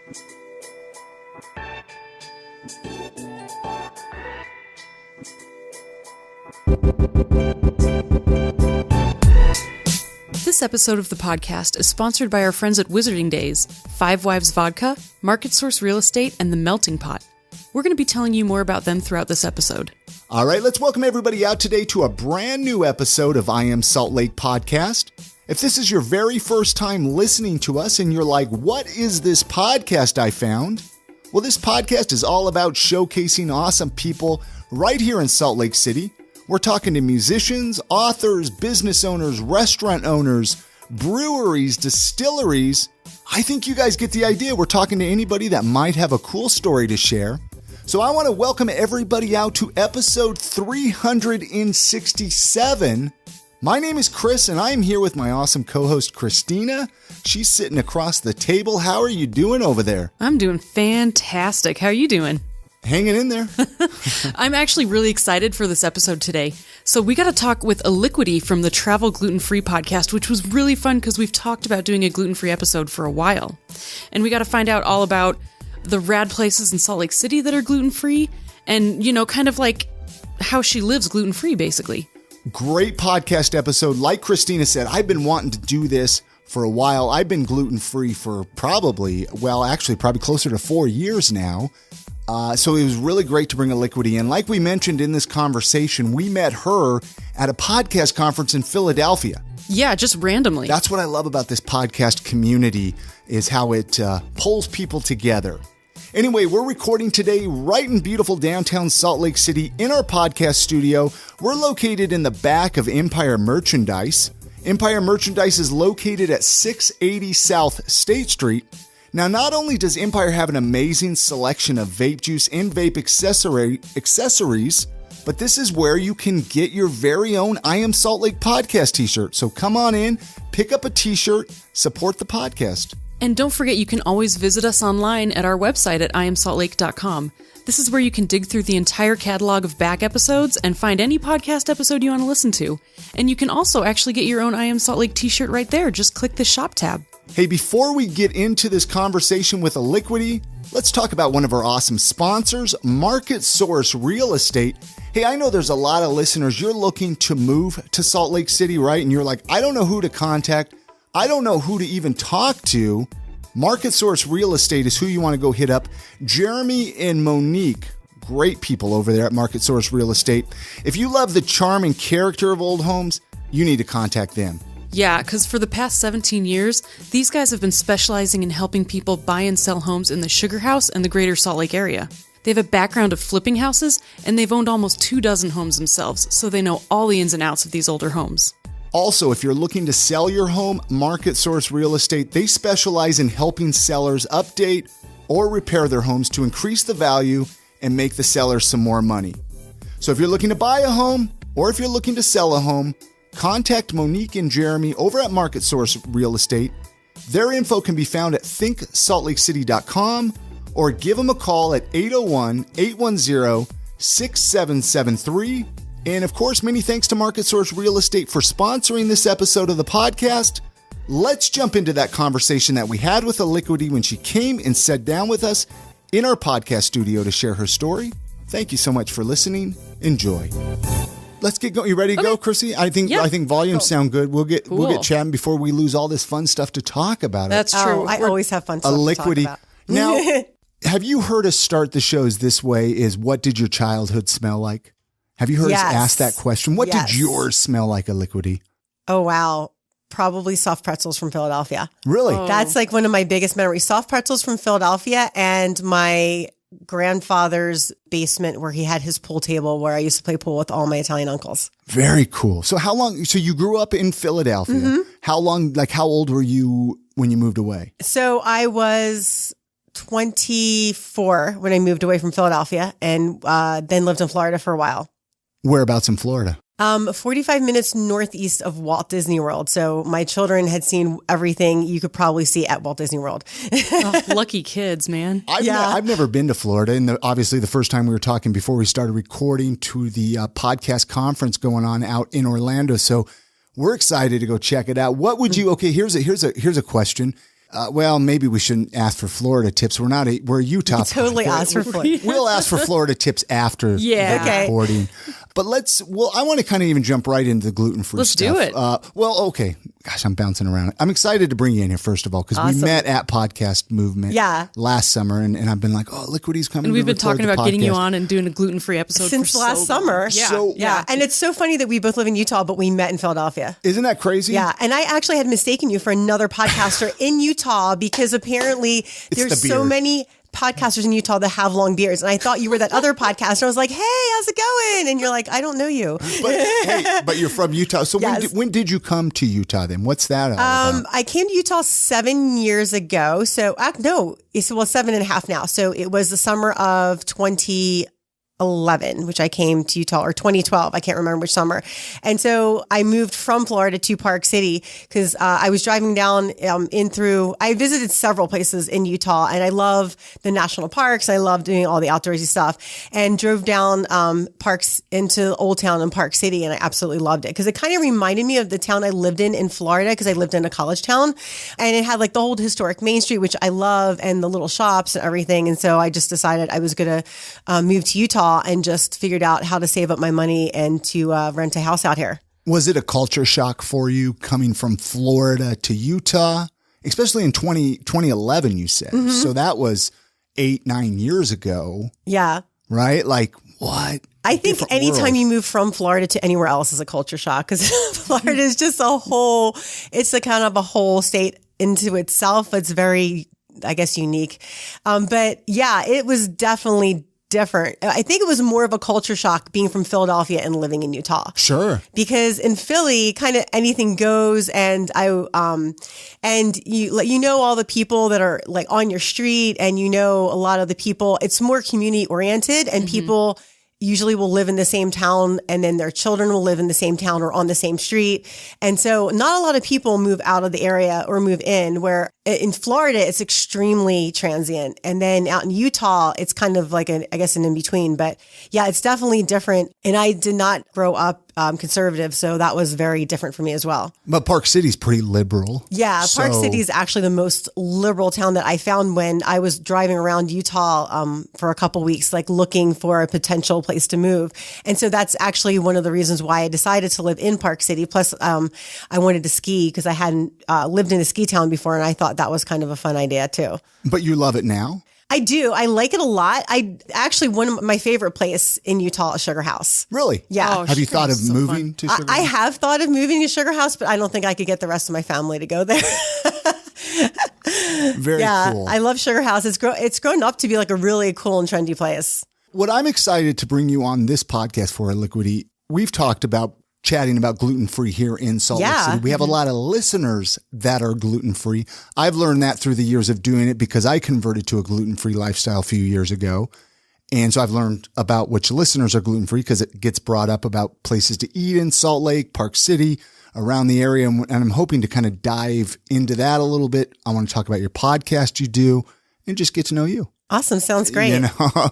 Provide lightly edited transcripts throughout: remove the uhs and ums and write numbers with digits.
This episode of the podcast is sponsored by our friends at Wizarding Days, Five Wives Vodka, Market Source Real Estate, and The Melting Pot. We're going to be telling you more about them throughout this episode. All right, let's welcome everybody out today to a brand new episode of I Am Salt Lake Podcast. If this is your very first time listening to us and you're like, what is this podcast I found? Well, this podcast is all about showcasing awesome people right here in Salt Lake City. We're talking to musicians, authors, business owners, restaurant owners, breweries, distilleries. I think you guys get the idea. We're talking to anybody that might have a cool story to share. So I want to welcome everybody out to episode 367. My name is Chris, and I am here with my awesome co-host, Christina. She's sitting across the table. How are you doing over there? I'm doing fantastic. How are you doing? Hanging in there. I'm actually really excited for this episode today. So we got to talk with Elikqitie from the Travel Gluten-Free podcast, which was really fun because we've talked about doing a gluten-free episode for a while. And we got to find out all about the rad places in Salt Lake City that are gluten-free and, you know, kind of like how she lives gluten-free, basically. Great podcast episode. Like Christina said, I've been wanting to do this for a while. I've been gluten-free for probably closer to 4 years now. So it was really great to bring Elikqitie in. Like we mentioned in this conversation, we met her at a podcast conference in Philadelphia. Yeah, just randomly. That's what I love about this podcast community is how it pulls people together. Anyway, we're recording today right in beautiful downtown Salt Lake City in our podcast studio. We're located in the back of Empire Merchandise. Empire Merchandise is located at 680 South State Street. Now, not only does Empire have an amazing selection of vape juice and vape accessories, but this is where you can get your very own I Am Salt Lake podcast t-shirt. So come on in, pick up a t-shirt, support the podcast. And don't forget, you can always visit us online at our website at iamsaltlake.com. This is where you can dig through the entire catalog of back episodes and find any podcast episode you want to listen to. And you can also actually get your own I Am Salt Lake t-shirt right there. Just click the shop tab. Hey, before we get into this conversation with Elikqitie, let's talk about one of our awesome sponsors, Market Source Real Estate. Hey, I know there's a lot of listeners. You're looking to move to Salt Lake City, right? And you're like, I don't know who to contact. I don't know who to even talk to. Market Source Real Estate is who you want to go hit up. Jeremy and Monique, great people over there at Market Source Real Estate. If you love the charm and character of old homes, you need to contact them. Yeah, because for the past 17 years, these guys have been specializing in helping people buy and sell homes in the Sugar House and the greater Salt Lake area. They have a background of flipping houses, and they've owned almost 24 homes themselves, so they know all the ins and outs of these older homes. Also, if you're looking to sell your home, Market Source Real Estate, they specialize in helping sellers update or repair their homes to increase the value and make the sellers some more money. So if you're looking to buy a home or if you're looking to sell a home, contact Monique and Jeremy over at Market Source Real Estate. Their info can be found at thinksaltlakecity.com or give them a call at 801-810-6773. And of course, many thanks to Market Source Real Estate for sponsoring this episode of the podcast. Let's jump into that conversation that we had with Elikqitie when she came and sat down with us in our podcast studio to share her story. Thank you so much for listening. Enjoy. Let's get going. You ready to go, Chrissy? I think volumes sound good. We'll get chatting before we lose all this fun stuff to talk about. That's true. I always have fun stuff to talk about. Now, have you heard us start the shows this way? Is what did your childhood smell like? Have you heard us ask that question? What did yours smell like, Elikqitie? Oh, wow. Probably soft pretzels from Philadelphia. Really? Oh. That's like one of my biggest memories. Soft pretzels from Philadelphia and my grandfather's basement where he had his pool table where I used to play pool with all my Italian uncles. Very cool. So so you grew up in Philadelphia. Mm-hmm. How old were you when you moved away? So I was 24 when I moved away from Philadelphia and then lived in Florida for a while. Whereabouts in Florida? 45 minutes northeast of Walt Disney World. So my children had seen everything you could probably see at Walt Disney World. Oh, lucky kids, man. I've never been to Florida. And obviously the first time we were talking before we started recording to the podcast conference going on out in Orlando. So we're excited to go check it out. What would you, okay, here's a question. Well, maybe we shouldn't ask for Florida tips. We're Utah. Totally ask for Florida. We'll ask for Florida tips after the recording. But I want to kind of even jump right into the gluten-free Let's stuff. do it. Okay. Gosh, I'm bouncing around. I'm excited to bring you in here, first of all, because we met at Podcast Movement last summer, and I've been like, Elikqitie's coming. And we've been talking about getting you podcast. on and doing a gluten-free episode Since last summer. Yeah. And it's so funny that we both live in Utah, but we met in Philadelphia. Isn't that crazy? Yeah. And I actually had mistaken you for another podcaster in Utah because apparently there's so many podcasters in Utah that have long beards. And I thought you were that other podcaster. I was like, hey, how's it going? And you're like, I don't know you. But you're from Utah. So when did you come to Utah then? What's that all about? I came to Utah 7 years ago. So, 7.5 now. So it was the summer of 2011, which I came to Utah, or 2012. I can't remember which summer. And so I moved from Florida to Park City because I was driving down I visited several places in Utah, and I love the national parks. I love doing all the outdoorsy stuff, and drove down parks into Old Town in Park City, and I absolutely loved it because it kind of reminded me of the town I lived in Florida, because I lived in a college town, and it had like the old historic Main Street, which I love, and the little shops and everything. And so I just decided I was going to move to Utah, and just figured out how to save up my money and to rent a house out here. Was it a culture shock for you coming from Florida to Utah, especially in 2011, you said? Mm-hmm. So that was 8-9 years ago. Yeah. Right? Like, what? I think anytime you move from Florida to anywhere else is a culture shock, because Florida is just it's a kind of a whole state into itself. It's very, I guess, unique. But yeah, it was definitely different. I think it was more of a culture shock being from Philadelphia and living in Utah. Sure. Because in Philly, kind of anything goes, and you know all the people that are like on your street, and you know a lot of the people. It's more community oriented, and people usually will live in the same town, and then their children will live in the same town or on the same street. And so not a lot of people move out of the area or move in, where in Florida, it's extremely transient. And then out in Utah, it's kind of like an in-between. But yeah, it's definitely different. And I did not grow up conservative, so that was very different for me as well. But Park City's pretty liberal. Yeah, Park City is actually the most liberal town that I found when I was driving around Utah for a couple weeks, like looking for a potential place to move. And so that's actually one of the reasons why I decided to live in Park City. Plus, I wanted to ski because I hadn't lived in a ski town before, and I thought that was kind of a fun idea too. But you love it now? I do. I like it a lot. One of my favorite place in Utah is Sugar House. Really? Yeah. Have you thought of moving to Sugar House? I have thought of moving to Sugar House, but I don't think I could get the rest of my family to go there. Very cool. I love Sugar House. It's grown up to be like a really cool and trendy place. What I'm excited to bring you on this podcast for, Elikqitie, we've talked about chatting about gluten-free here in Salt Lake City. We have a lot of listeners that are gluten-free. I've learned that through the years of doing it because I converted to a gluten-free lifestyle a few years ago. And so I've learned about which listeners are gluten-free because it gets brought up about places to eat in Salt Lake, Park City, around the area. And I'm hoping to kind of dive into that a little bit. I want to talk about your podcast you do and just get to know you. Awesome. Sounds great. You know,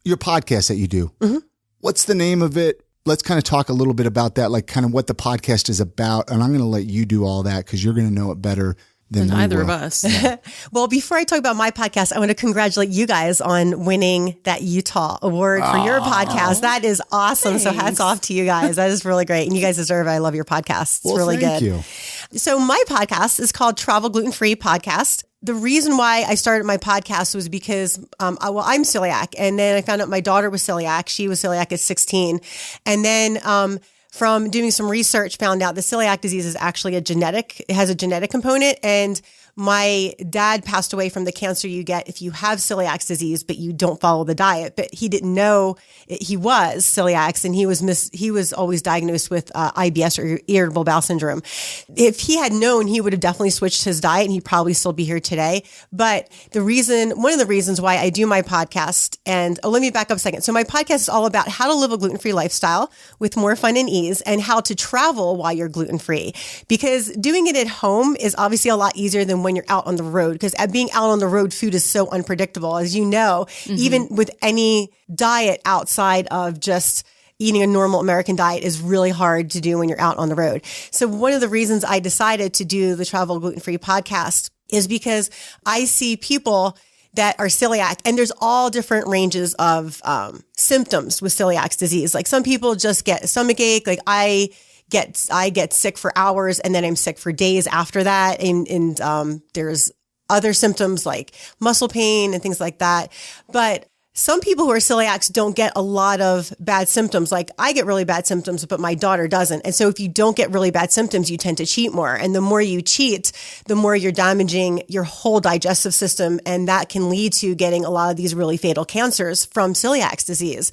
your podcast that you do. Mm-hmm. What's the name of it? Let's kind of talk a little bit about that, like kind of what the podcast is about. And I'm going to let you do all that because you're going to know it better than either of us. Yeah. Well, before I talk about my podcast, I want to congratulate you guys on winning that Utah award for your podcast. That is awesome. Thanks. So hats off to you guys. That is really great. And you guys deserve it. I love your podcast. It's really thank good. You. So my podcast is called Travel Gluten Free Podcast. The reason why I started my podcast was because, I'm celiac. And then I found out my daughter was celiac. She was celiac at 16. And then, from doing some research, found out the celiac disease is actually it has a genetic component. And my dad passed away from the cancer you get if you have celiac disease, but you don't follow the diet. But he didn't know he was celiac, and he was always diagnosed with IBS, or irritable bowel syndrome. If he had known, he would have definitely switched his diet, and he'd probably still be here today. But one of the reasons why I do my podcast, and let me back up a second. So my podcast is all about how to live a gluten-free lifestyle with more fun and ease, and how to travel while you're gluten-free. Because doing it at home is obviously a lot easier than when you're out on the road, because being out on the road, food is so unpredictable. As you know, even with any diet outside of just eating a normal American diet is really hard to do when you're out on the road. So one of the reasons I decided to do the Travel Gluten Free podcast is because I see people that are celiac, and there's all different ranges of symptoms with celiac disease. Like some people just get a stomach ache. Like I get sick for hours and then I'm sick for days after that. And there's other symptoms like muscle pain and things like that. But some people who are celiacs don't get a lot of bad symptoms. Like I get really bad symptoms, but my daughter doesn't. And so if you don't get really bad symptoms, you tend to cheat more. And the more you cheat, the more you're damaging your whole digestive system. And that can lead to getting a lot of these really fatal cancers from celiac disease.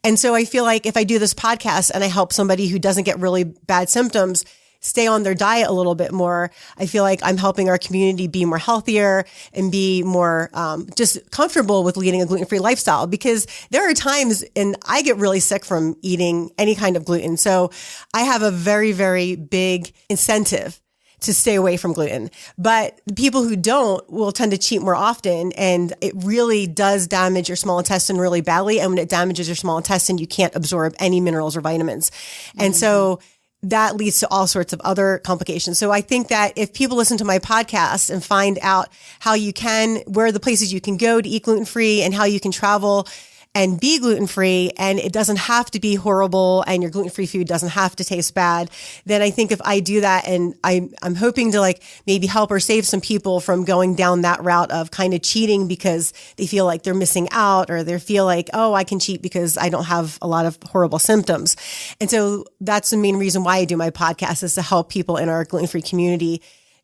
And so I feel like if I do this podcast and I help somebody who doesn't get really bad symptoms stay on their diet a little bit more, I feel like I'm helping our community be more healthier and be more just comfortable with leading a gluten-free lifestyle, because there are times, and I get really sick from eating any kind of gluten. So I have a very, very big incentive to stay away from gluten. But the people who don't will tend to cheat more often, and it really does damage your small intestine really badly. And when it damages your small intestine, you can't absorb any minerals or vitamins. And so that leads to all sorts of other complications. So I think that if people listen to my podcast and find out where are the places you can go to eat gluten-free and how you can travel and be gluten-free, and it doesn't have to be horrible and your gluten-free food doesn't have to taste bad, then I think if I do that, and I'm hoping to like maybe help or save some people from going down that route of kind of cheating because they feel like they're missing out, or they feel like, oh, I can cheat because I don't have a lot of horrible symptoms. And so that's the main reason why I do my podcast, is to help people in our gluten-free community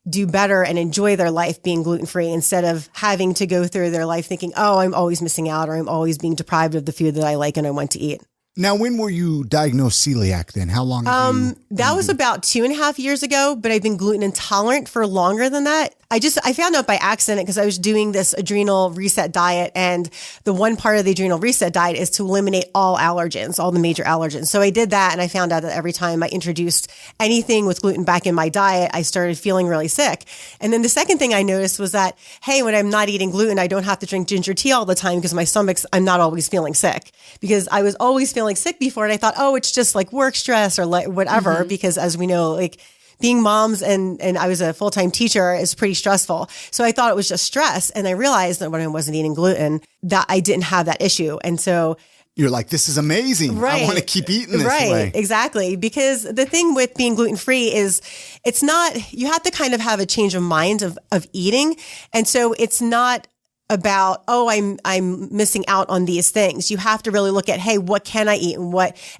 do better and enjoy their life being gluten-free, instead of having to go through their life thinking, oh, I'm always missing out, or I'm always being deprived of the food that I like and I want to eat. Now, when were you diagnosed celiac then? How long? That was about 2.5 years ago, but I've been gluten intolerant for longer than that. I found out by accident because I was doing this adrenal reset diet, and the one part of the adrenal reset diet is to eliminate all allergens, all the major allergens. So I did that, and I found out that every time I introduced anything with gluten back in my diet, I started feeling really sick. And then the second thing I noticed was that, hey, when I'm not eating gluten, I don't have to drink ginger tea all the time because I'm not always feeling sick, because I was always feeling sick before. And I thought, oh, it's just like work stress or like whatever, because as we know, like being moms and I was a full-time teacher is pretty stressful. So I thought it was just stress. And I realized that when I wasn't eating gluten, that I didn't have that issue. And so you're like, this is amazing. Right. I want to keep eating this way. Right, exactly. Because the thing with being gluten-free is you have to kind of have a change of mind of eating. And so it's not about, oh, I'm missing out on these things. You have to really look at, hey, what can I eat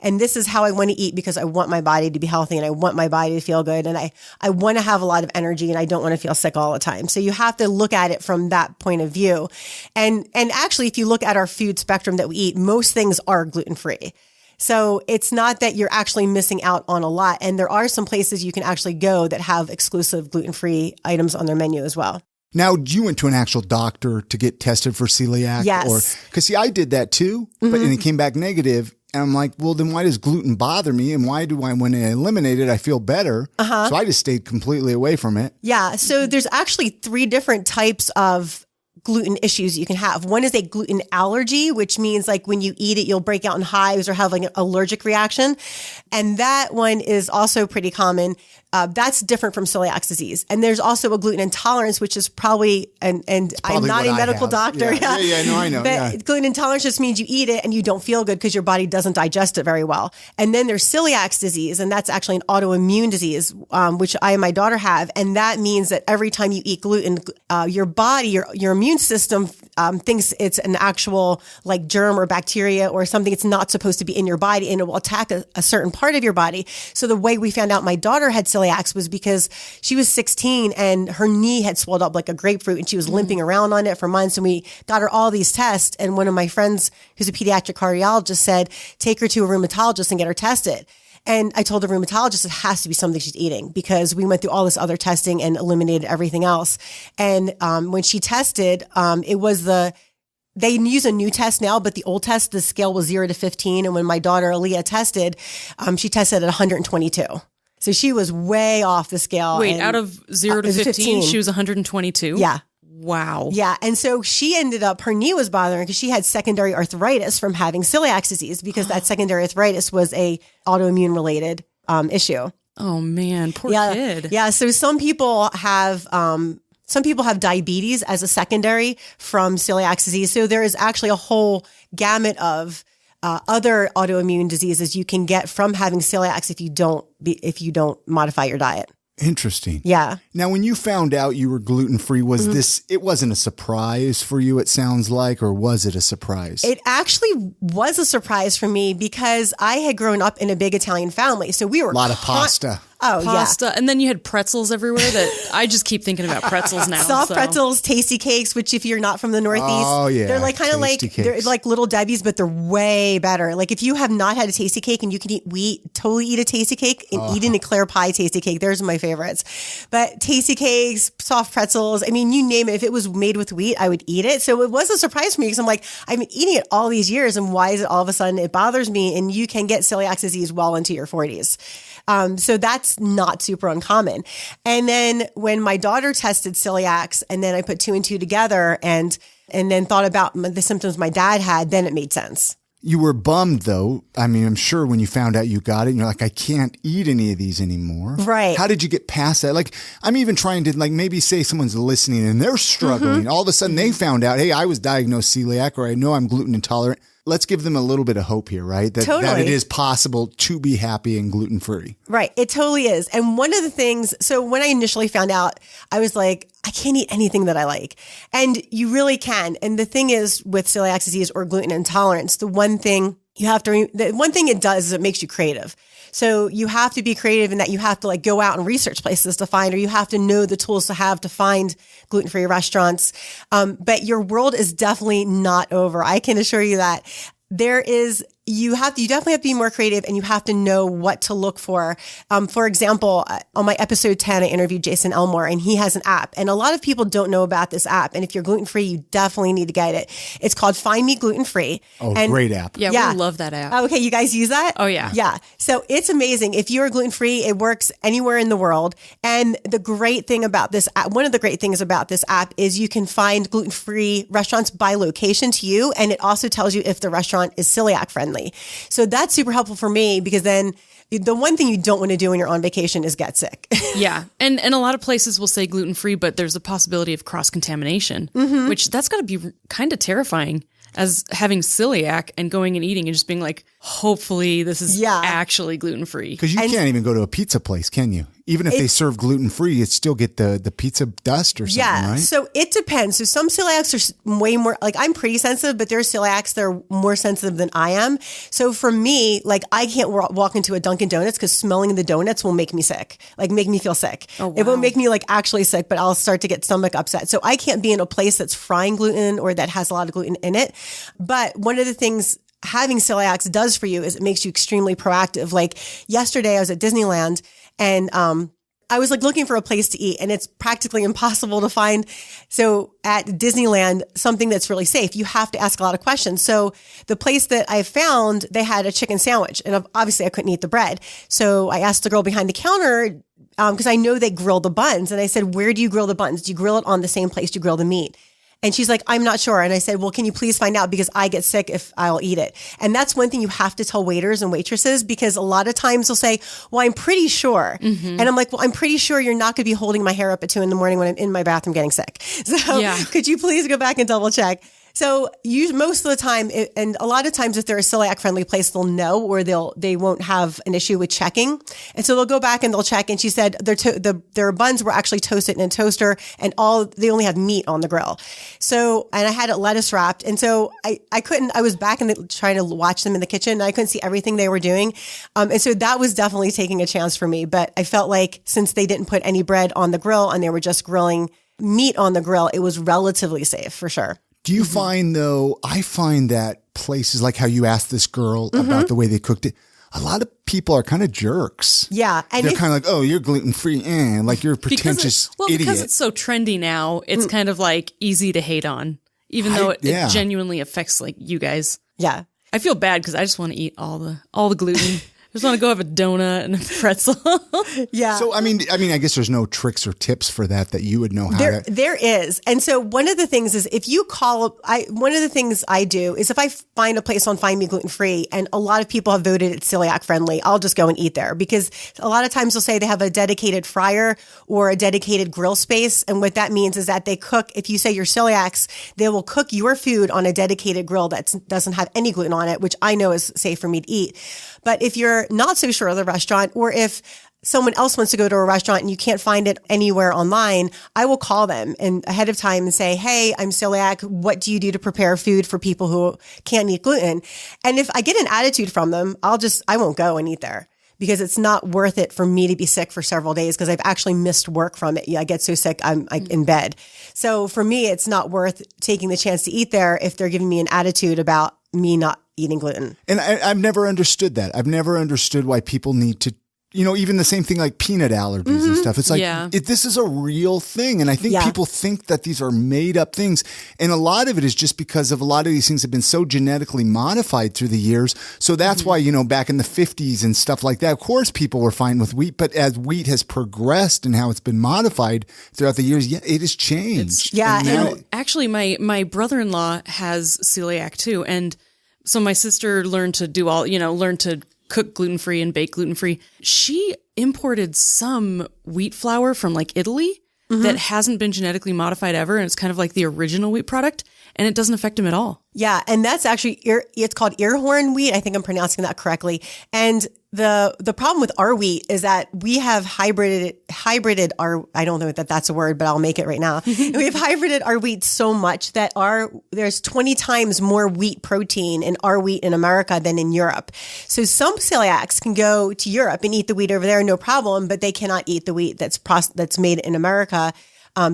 and this is how I want to eat, because I want my body to be healthy and I want my body to feel good. And I want to have a lot of energy and I don't want to feel sick all the time. So you have to look at it from that point of view. And actually, if you look at our food spectrum that we eat, most things are gluten-free. So it's not that you're actually missing out on a lot. And there are some places you can actually go that have exclusive gluten-free items on their menu as well. Now, you went to an actual doctor to get tested for celiac? Yes. Because see, I did that too, and it came back negative. And I'm like, well, then why does gluten bother me? And why do when I eliminate it, I feel better? So I just stayed completely away from it. Yeah. So there's actually 3 different types of gluten issues you can have. One is a gluten allergy, which means like when you eat it, you'll break out in hives or have like an allergic reaction. And that one is also pretty common. That's different from celiac disease. And there's also a gluten intolerance, which is probably, and I'm not a medical doctor. Yeah, no, I know. But gluten intolerance just means you eat it and you don't feel good because your body doesn't digest it very well. And then there's celiac disease, and that's actually an autoimmune disease, which I and my daughter have. And that means that every time you eat gluten, your body, your immune system thinks it's an actual like germ or bacteria or something it's not supposed to be in your body, and it will attack a certain part of your body. So the way we found out my daughter had celiac was because she was 16 and her knee had swelled up like a grapefruit and she was limping around on it for months. And we got her all these tests. And one of my friends who's a pediatric cardiologist said, take her to a rheumatologist and get her tested. And I told the rheumatologist it has to be something she's eating, because we went through all this other testing and eliminated everything else. And when she tested, they use a new test now, but the old test, the scale was 0 to 15. And when my daughter Aaliyah tested, she tested at 122. So she was way off the scale. Wait, out of 0 to 15, she was 122? Yeah. Wow. Yeah. And so she ended up, her knee was bothering her because she had secondary arthritis from having celiac disease, because that secondary arthritis was a autoimmune related issue. Oh man, poor kid. Yeah. So some people have some people have diabetes as a secondary from celiac disease. So there is actually a whole gamut of other autoimmune diseases you can get from having celiac if you don't modify your diet. Interesting. Yeah. Now, when you found out you were gluten-free, was it wasn't a surprise for you, it sounds like, or was it a surprise? It actually was a surprise for me because I had grown up in a big Italian family. So we were a lot of pasta. Oh, Pasta. yeah. And then you had pretzels everywhere that I just keep thinking about pretzels now. Soft pretzels, tasty cakes, which if you're not from the Northeast, they're like kind of like, they're like little Debbie's, but they're way better. Like if you have not had a tasty cake and you can totally eat a tasty cake and eat an eclair pie tasty cake. There's my favorites. But tasty cakes, soft pretzels, I mean, you name it. If it was made with wheat, I would eat it. So it was a surprise for me because I'm like, I've been eating it all these years. And why is it all of a sudden it bothers me? And you can get celiac disease well into your 40s. So that's not super uncommon. And then when my daughter tested celiac, and then I put 2 and 2 together and then thought about the symptoms my dad had, then it made sense. You were bummed though. I mean, I'm sure when you found out you got it, and you're like, I can't eat any of these anymore. Right. How did you get past that? Like, I'm even trying to maybe say someone's listening and they're struggling. All of a sudden they found out, hey, I was diagnosed celiac, or I know I'm gluten intolerant. Let's give them a little bit of hope here, right? That it is possible to be happy and gluten-free. Right. It totally is. And one of the things, so when I initially found out, I was like, I can't eat anything that I like. And you really can. And the thing is with celiac disease or gluten intolerance, the one thing it does is it makes you creative. So you have to be creative in that you have to like go out and research places to find, or you have to know the tools to have to find gluten-free restaurants. But your world is definitely not over. I can assure you that. You definitely have to be more creative, and you have to know what to look for. For example, on my episode 10, I interviewed Jason Elmore, and he has an app, and a lot of people don't know about this app. And if you're gluten-free, you definitely need to get it. It's called Find Me Gluten-Free. Oh, great app. Yeah, we love that app. Okay, you guys use that? Oh, yeah. Yeah. So it's amazing. If you're gluten-free, it works anywhere in the world. And the great thing about this app, one of the great things about this app is you can find gluten-free restaurants by location to you, and it also tells you if the restaurant is celiac friendly. So that's super helpful for me, because then the one thing you don't want to do when you're on vacation is get sick. Yeah. And a lot of places will say gluten-free, but there's a possibility of cross-contamination, which that's got to be kind of terrifying, as having celiac and going and eating and just being like, hopefully this is actually gluten-free. Because you can't even go to a pizza place, can you? Even if they serve gluten-free, you still get the pizza dust or something, right? So it depends. So some celiacs are way more, like I'm pretty sensitive, but there's celiacs that are more sensitive than I am. So for me, like I can't walk into a Dunkin' Donuts because smelling the donuts will make me sick, like make me feel sick. Oh, wow. It won't make me like actually sick, but I'll start to get stomach upset. So I can't be in a place that's frying gluten or that has a lot of gluten in it. But one of the things having celiac does for you is it makes you extremely proactive. Like yesterday I was at Disneyland, and I was like looking for a place to eat, and it's practically impossible to find. So at Disneyland, something that's really safe, you have to ask a lot of questions. So the place that I found, they had a chicken sandwich, and obviously I couldn't eat the bread. So I asked the girl behind the counter, because I know they grill the buns. And I said, where do you grill the buns? Do you grill it on the same place you grill the meat? And she's like, I'm not sure. And I said, well, can you please find out, because I get sick if I'll eat it. And that's one thing you have to tell waiters and waitresses, because a lot of times they'll say, well, I'm pretty sure. And I'm like, well, I'm pretty sure you're not going to be holding my hair up at 2 a.m. when I'm in my bathroom getting sick. So could you please go back and double check? So most of the time, and a lot of times if they're a celiac friendly place, they'll know, or they won't have an issue with checking. And so they'll go back and they'll check. And she said their buns were actually toasted in a toaster, and they only had meat on the grill. So, and I had it lettuce wrapped. And so I was back trying to watch them in the kitchen, and I couldn't see everything they were doing. And so that was definitely taking a chance for me. But I felt like since they didn't put any bread on the grill and they were just grilling meat on the grill, it was relatively safe for sure. Do you find though, I find that places like how you asked this girl about the way they cooked it, a lot of people are kind of jerks. Yeah. And they're kind of like, oh, you're gluten-free, like you're a pretentious idiot. Because it's so trendy now, it's kind of like easy to hate on, even though it genuinely affects like you guys. Yeah. I feel bad because I just want to eat all the gluten. just want to go have a donut and a pretzel. Yeah. So, I mean, I guess there's no tricks or tips for that you would know how to. There is. And so one of the things is if you one of the things I do is if I find a place on Find Me Gluten Free and a lot of people have voted it's celiac friendly, I'll just go and eat there because a lot of times they'll say they have a dedicated fryer or a dedicated grill space. And what that means is that they cook, if you say you're celiacs, they will cook your food on a dedicated grill that doesn't have any gluten on it, which I know is safe for me to eat. But if you're not so sure of the restaurant, or if someone else wants to go to a restaurant and you can't find it anywhere online, I will call them and ahead of time and say, hey, I'm celiac. What do you do to prepare food for people who can't eat gluten? And if I get an attitude from them, I won't go and eat there because it's not worth it for me to be sick for several days because I've actually missed work from it. I get so sick, I'm in bed. So for me, it's not worth taking the chance to eat there if they're giving me an attitude about me not eating gluten. And I've never understood that. I've never understood why people need to, even the same thing like peanut allergies and stuff. It's like, this is a real thing. And I think people think that these are made up things. And a lot of it is just because of a lot of these things have been so genetically modified through the years. So that's why, back in the 50s and stuff like that, of course, people were fine with wheat. But as wheat has progressed and how it's been modified throughout the years, it has changed. Actually, my brother-in-law has celiac too. And so my sister learned to do learned to cook gluten-free and bake gluten-free. She imported some wheat flour from like Italy that hasn't been genetically modified ever. And it's kind of like the original wheat product and it doesn't affect him at all. Yeah. And that's actually, it's called earhorn wheat. I think I'm pronouncing that correctly. And the problem with our wheat is that we have hybrided our, I don't know that that's a word, but I'll make it right now. We have hybrided our wheat so much that there's 20 times more wheat protein in our wheat in America than in Europe. So some celiacs can go to Europe and eat the wheat over there, no problem, but they cannot eat the wheat that's made in America.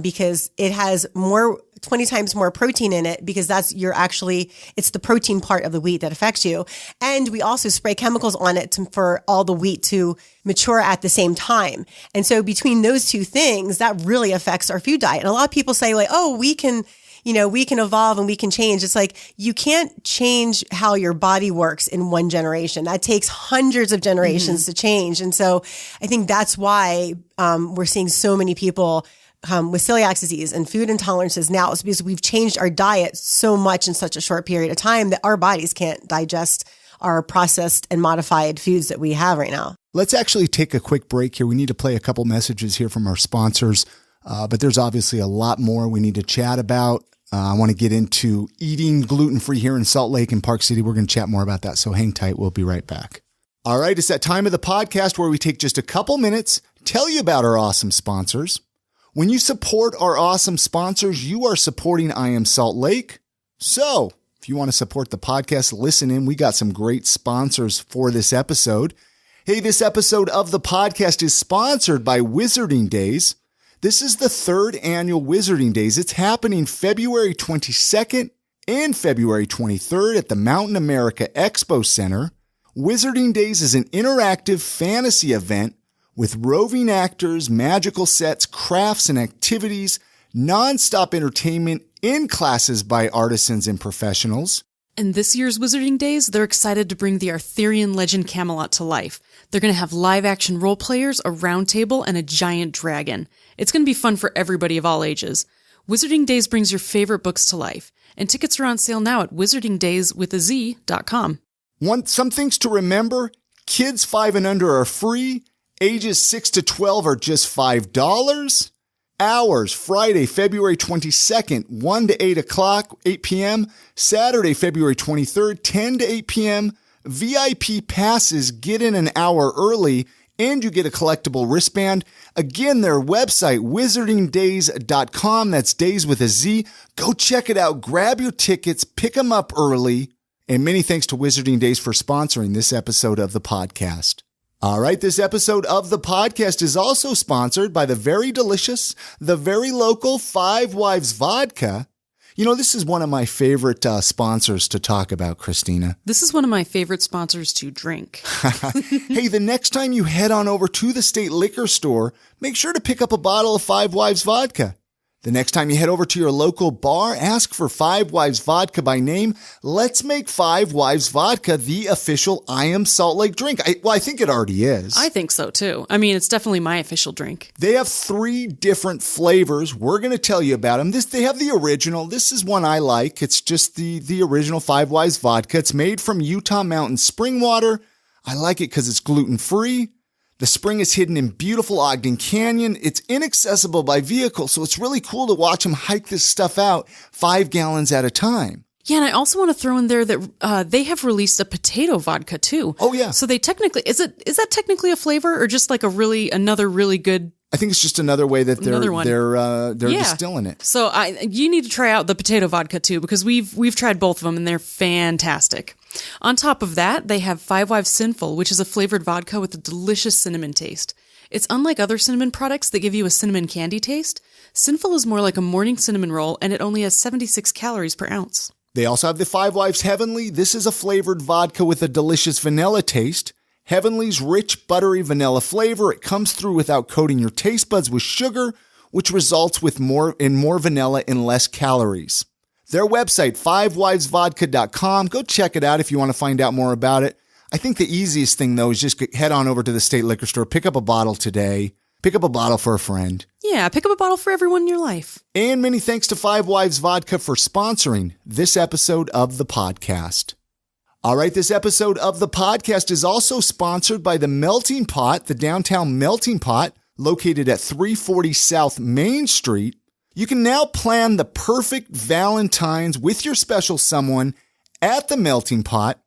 Because it has 20 times more protein in it because it's the protein part of the wheat that affects you. And we also spray chemicals on it for all the wheat to mature at the same time. And so between those two things, that really affects our food diet. And a lot of people say like, oh, we can evolve and we can change. It's like, you can't change how your body works in one generation. That takes hundreds of generations to change. And so I think that's why, we're seeing so many people with celiac disease and food intolerances now. It's because we've changed our diet so much in such a short period of time that our bodies can't digest our processed and modified foods that we have right now. Let's actually take a quick break here. We need to play a couple messages here from our sponsors, but there's obviously a lot more we need to chat about. I want to get into eating gluten-free here in Salt Lake and Park City. We're going to chat more about that, so hang tight. We'll be right back. All right, it's that time of the podcast where we take just a couple minutes, tell you about our awesome sponsors. When you support our awesome sponsors, you are supporting I Am Salt Lake. So if you want to support the podcast, listen in. We got some great sponsors for this episode. Hey, this episode of the podcast is sponsored by Wizarding Days. This is the third annual Wizarding Days. It's happening February 22nd and February 23rd at the Mountain America Expo Center. Wizarding Days is an interactive fantasy event with roving actors, magical sets, crafts, and activities, nonstop entertainment in classes by artisans and professionals. And this year's Wizarding Days, they're excited to bring the Arthurian legend Camelot to life. They're going to have live-action role players, a round table, and a giant dragon. It's going to be fun for everybody of all ages. Wizarding Days brings your favorite books to life, and tickets are on sale now at wizardingdayswithaz.com. Want some things to remember? Kids 5 and under are free. Ages 6 to 12 are just $5. Hours, Friday, February 22nd, 1 to 8 o'clock, 8 p.m. Saturday, February 23rd, 10 to 8 p.m. VIP passes get in an hour early, and you get a collectible wristband. Again, their website, wizardingdays.com. That's days with a Z. Go check it out. Grab your tickets. Pick them up early. And many thanks to Wizarding Days for sponsoring this episode of the podcast. All right, this episode of the podcast is also sponsored by the very delicious, the very local Five Wives Vodka. You know, this is one of my favorite sponsors to talk about, Christina. This is one of my favorite sponsors to drink. Hey, the next time you head on over to the state liquor store, make sure to pick up a bottle of Five Wives Vodka. The next time you head over to your local bar, ask for Five Wives Vodka by name. Let's make Five Wives Vodka the official I Am Salt Lake drink. I think it already is. I think so too. I mean, it's definitely my official drink. They have 3 different flavors. We're going to tell you about them. They have the original. This is one I like. It's just the original Five Wives Vodka. It's made from Utah Mountain spring water. I like it because it's gluten-free. The spring is hidden in beautiful Ogden Canyon. It's inaccessible by vehicle, so it's really cool to watch them hike this stuff out 5 gallons at a time. Yeah, and I also want to throw in there that they have released a potato vodka too. Oh, yeah. So they technically, is that technically a flavor or just like another really good? I think it's just another way that they're distilling it. So you need to try out the potato vodka too, because we've tried both of them and they're fantastic. On top of that, they have Five Wives Sinful, which is a flavored vodka with a delicious cinnamon taste. It's unlike other cinnamon products that give you a cinnamon candy taste. Sinful is more like a morning cinnamon roll, and it only has 76 calories per ounce. They also have the Five Wives Heavenly. This is a flavored vodka with a delicious vanilla taste. Heavenly's rich, buttery vanilla flavor. It comes through without coating your taste buds with sugar, which results with more vanilla and less calories. Their website, fivewivesvodka.com. Go check it out if you want to find out more about it. I think the easiest thing, though, is just head on over to the state liquor store, pick up a bottle today, pick up a bottle for a friend. Yeah, pick up a bottle for everyone in your life. And many thanks to Five Wives Vodka for sponsoring this episode of the podcast. All right, this episode of the podcast is also sponsored by the Melting Pot, the downtown Melting Pot, located at 340 South Main Street. You can now plan the perfect Valentine's with your special someone at the Melting Pot.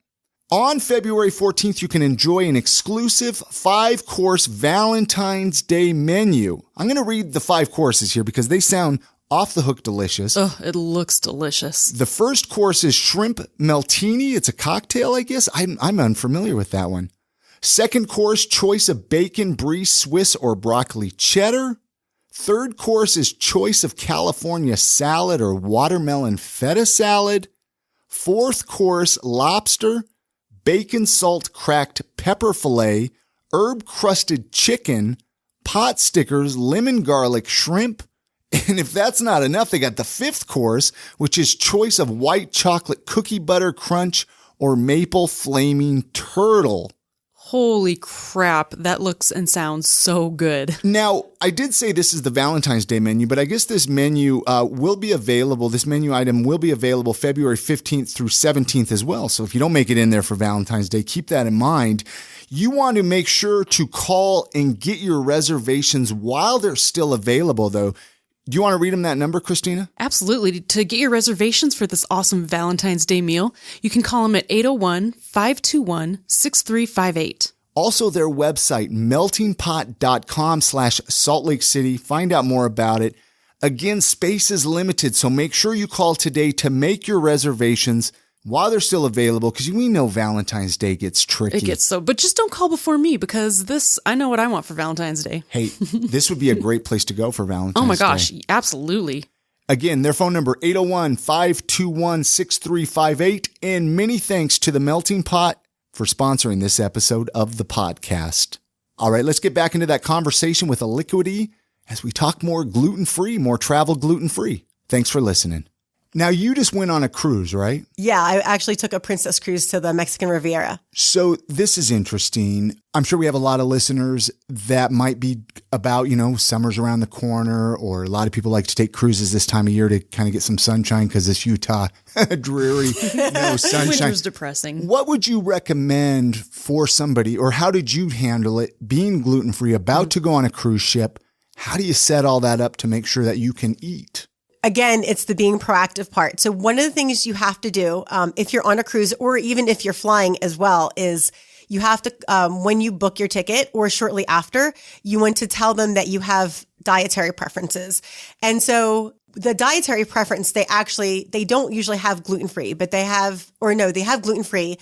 On February 14th, you can enjoy an exclusive 5-course Valentine's Day menu. I'm going to read the 5 courses here because they sound off the hook delicious. Oh, it looks delicious. The first course is shrimp meltini. It's a cocktail, I guess. I'm unfamiliar with that one. Second course, choice of bacon, brie, Swiss, or broccoli cheddar. Third course is choice of California salad or watermelon feta salad. Fourth course, lobster, bacon salt cracked pepper fillet, herb crusted chicken, pot stickers, lemon garlic shrimp. And if that's not enough, they got the 5th course, which is choice of white chocolate cookie butter crunch or maple flaming turtle. Holy crap, that looks and sounds so good. Now, I did say this is the Valentine's Day menu, but I guess this menu will be available. This menu item will be available February 15th through 17th as well. So if you don't make it in there for Valentine's Day, keep that in mind. You want to make sure to call and get your reservations while they're still available, though. Do you want to read them that number, Christina? Absolutely. To get your reservations for this awesome Valentine's Day meal, you can call them at 801-521-6358. Also, their website, meltingpot.com/Salt Lake City. Find out more about it. Again, space is limited, so make sure you call today to make your reservations while they're still available, because we know Valentine's Day gets tricky. It gets so, but just don't call before me, because I know what I want for Valentine's Day. Hey, this would be a great place to go for Valentine's Day. Oh my gosh, absolutely. Again, their phone number, 801-521-6358. And many thanks to the Melting Pot for sponsoring this episode of the podcast. All right, let's get back into that conversation with Elikqitie as we talk more gluten-free, more travel gluten-free. Thanks for listening. Now, you just went on a cruise, right? Yeah, I actually took a princess cruise to the Mexican Riviera. So this is interesting. I'm sure we have a lot of listeners that might be about, summer's around the corner, or a lot of people like to take cruises this time of year to kind of get some sunshine because it's Utah, dreary, no sunshine. Winter's depressing. What would you recommend for somebody, or how did you handle it being gluten-free, about to go on a cruise ship? How do you set all that up to make sure that you can eat? Again, it's the being proactive part. So one of the things you have to do, if you're on a cruise or even if you're flying as well, is you have to, when you book your ticket or shortly after, you want to tell them that you have dietary preferences. And so the dietary preference, they don't usually have gluten-free, but they have gluten-free.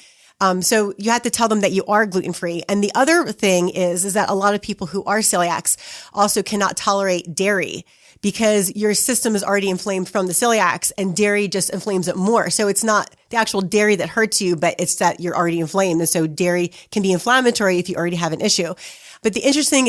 So you have to tell them that you are gluten-free. And the other thing is that a lot of people who are celiacs also cannot tolerate dairy. because your system is already inflamed from the celiacs, and dairy just inflames it more. So it's not the actual dairy that hurts you, but it's that you're already inflamed. And so dairy can be inflammatory if you already have an issue. But the interesting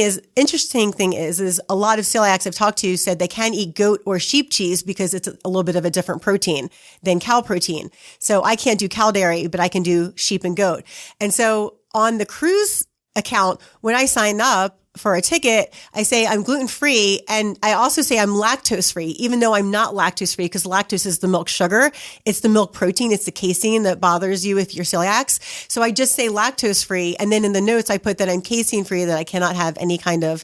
thing is a lot of celiacs I've talked to said they can eat goat or sheep cheese because it's a little bit of a different protein than cow protein. So I can't do cow dairy, but I can do sheep and goat. And so on the cruise account, when I sign up for a ticket, I say I'm gluten-free, and I also say I'm lactose-free, even though I'm not lactose-free, because lactose is the milk sugar. It's the milk protein. It's the casein that bothers you if you're celiacs. So I just say lactose-free. And then in the notes, I put that I'm casein-free, that I cannot have any kind of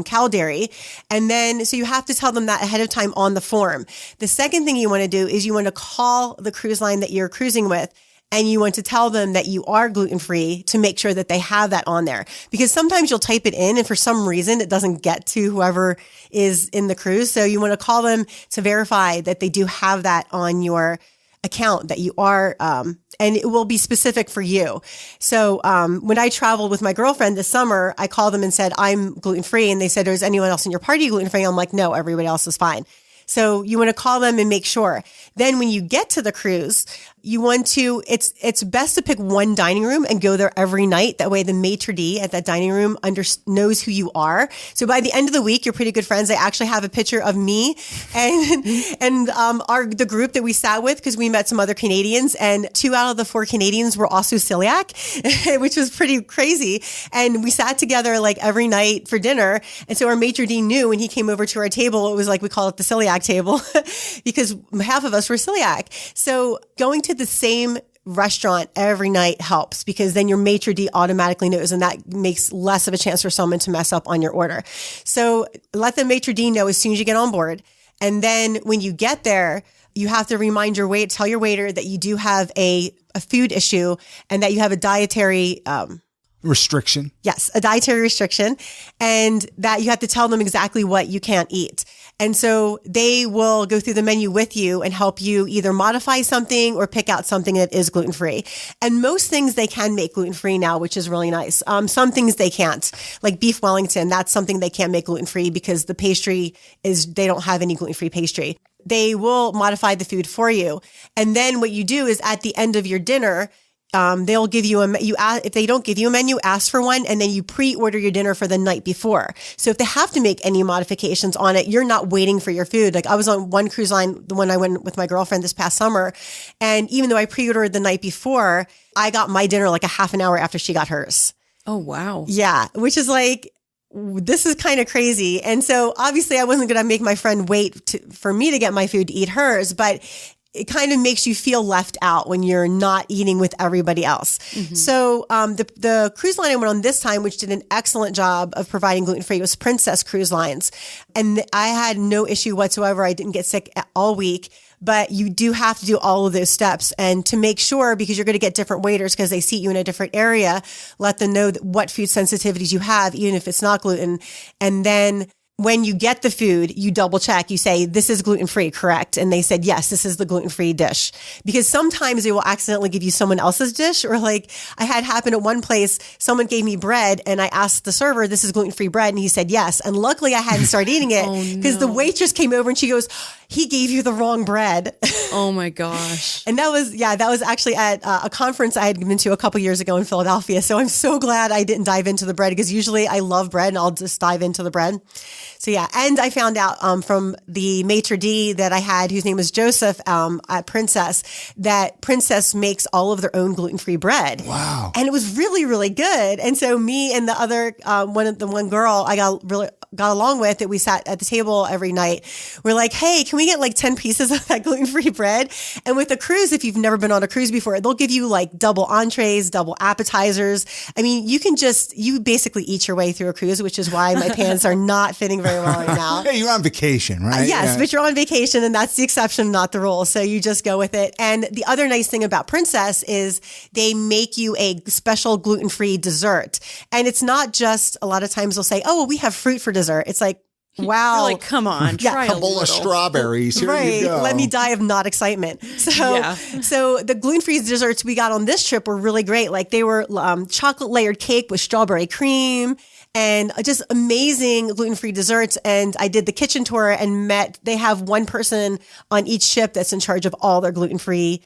cow dairy. And then, so you have to tell them that ahead of time on the form. The second thing you want to do is you want to call the cruise line that you're cruising with, and you want to tell them that you are gluten-free to make sure that they have that on there. Because sometimes you'll type it in and for some reason it doesn't get to whoever is in the cruise. So you want to call them to verify that they do have that on your account, that you are, and it will be specific for you. So when I traveled with my girlfriend this summer, I called them and said, I'm gluten-free. And they said, is anyone else in your party gluten-free? I'm like, no, everybody else is fine. So you want to call them and make sure. Then when you get to the cruise, you want to, it's best to pick one dining room and go there every night. That way the maitre d' at that dining room knows who you are. So by the end of the week, you're pretty good friends. I actually have a picture of me and the group that we sat with, because we met some other Canadians, and 2 out of the 4 Canadians were also celiac, which was pretty crazy. And we sat together like every night for dinner. And so our maitre d' knew when he came over to our table, it was like, we call it the celiac table because half of us were celiac. So going to the same restaurant every night helps, because then your maitre d' automatically knows, and that makes less of a chance for someone to mess up on your order. So let the maitre d' know as soon as you get on board. And then when you get there, you have to remind tell your waiter that you do have a food issue and that you have a dietary restriction. Yes, a dietary restriction, and that you have to tell them exactly what you can't eat. And so they will go through the menu with you and help you either modify something or pick out something that is gluten-free. And most things they can make gluten-free now, which is really nice. Some things they can't, like beef Wellington, that's something they can't make gluten-free because the pastry they don't have any gluten-free pastry. They will modify the food for you. And then what you do is at the end of your dinner, they'll give you if they don't give you a menu, ask for one, and then you pre-order your dinner for the night before. So if they have to make any modifications on it, you're not waiting for your food. Like I was on one cruise line, the one I went with my girlfriend this past summer. And even though I pre-ordered the night before, I got my dinner like a half an hour after she got hers. Oh, wow. Yeah. Which is like, this is kind of crazy. And so obviously I wasn't going to make my friend wait for me to get my food to eat hers, but it kind of makes you feel left out when you're not eating with everybody else. Mm-hmm. So the cruise line I went on this time, which did an excellent job of providing gluten-free, was Princess Cruise Lines. And I had no issue whatsoever. I didn't get sick all week. But you do have to do all of those steps. And to make sure, because you're going to get different waiters because they seat you in a different area, let them know what food sensitivities you have, even if it's not gluten. And then when you get the food, you double check. You say, this is gluten-free, correct? And they said, yes, this is the gluten-free dish. Because sometimes they will accidentally give you someone else's dish. Or like I had happen at one place, someone gave me bread and I asked the server, this is gluten-free bread. And he said, yes. And luckily I hadn't started eating it because the waitress came over and she goes, he gave you the wrong bread. Oh my gosh. And that was actually at a conference I had been to a couple years ago in Philadelphia. So I'm so glad I didn't dive into the bread, because usually I love bread and I'll just dive into the bread. So yeah. And I found out from the maitre d' that I had, whose name was Joseph at Princess, that Princess makes all of their own gluten-free bread. Wow. And it was really, really good. And so me and the other, one girl I got along with, that we sat at the table every night, we're like, hey, can we get like 10 pieces of that gluten-free bread? And with the cruise, if you've never been on a cruise before, they'll give you like double entrees, double appetizers. I mean, you basically eat your way through a cruise, which is why my pants are not fitting very well right now. Hey, you're on vacation, right? Yes, yeah. But you're on vacation, and that's the exception, not the rule. So you just go with it. And the other nice thing about Princess is they make you a special gluten-free dessert. And it's not just, a lot of times they'll say, oh, well, we have fruit for dessert. It's like, wow. You're like, come on, try a bowl of strawberries. Here right. you go. Let me die of not excitement. So the gluten-free desserts we got on this trip were really great. Like they were chocolate layered cake with strawberry cream. and just amazing gluten-free desserts. And I did the kitchen tour and they have one person on each ship that's in charge of all their gluten-free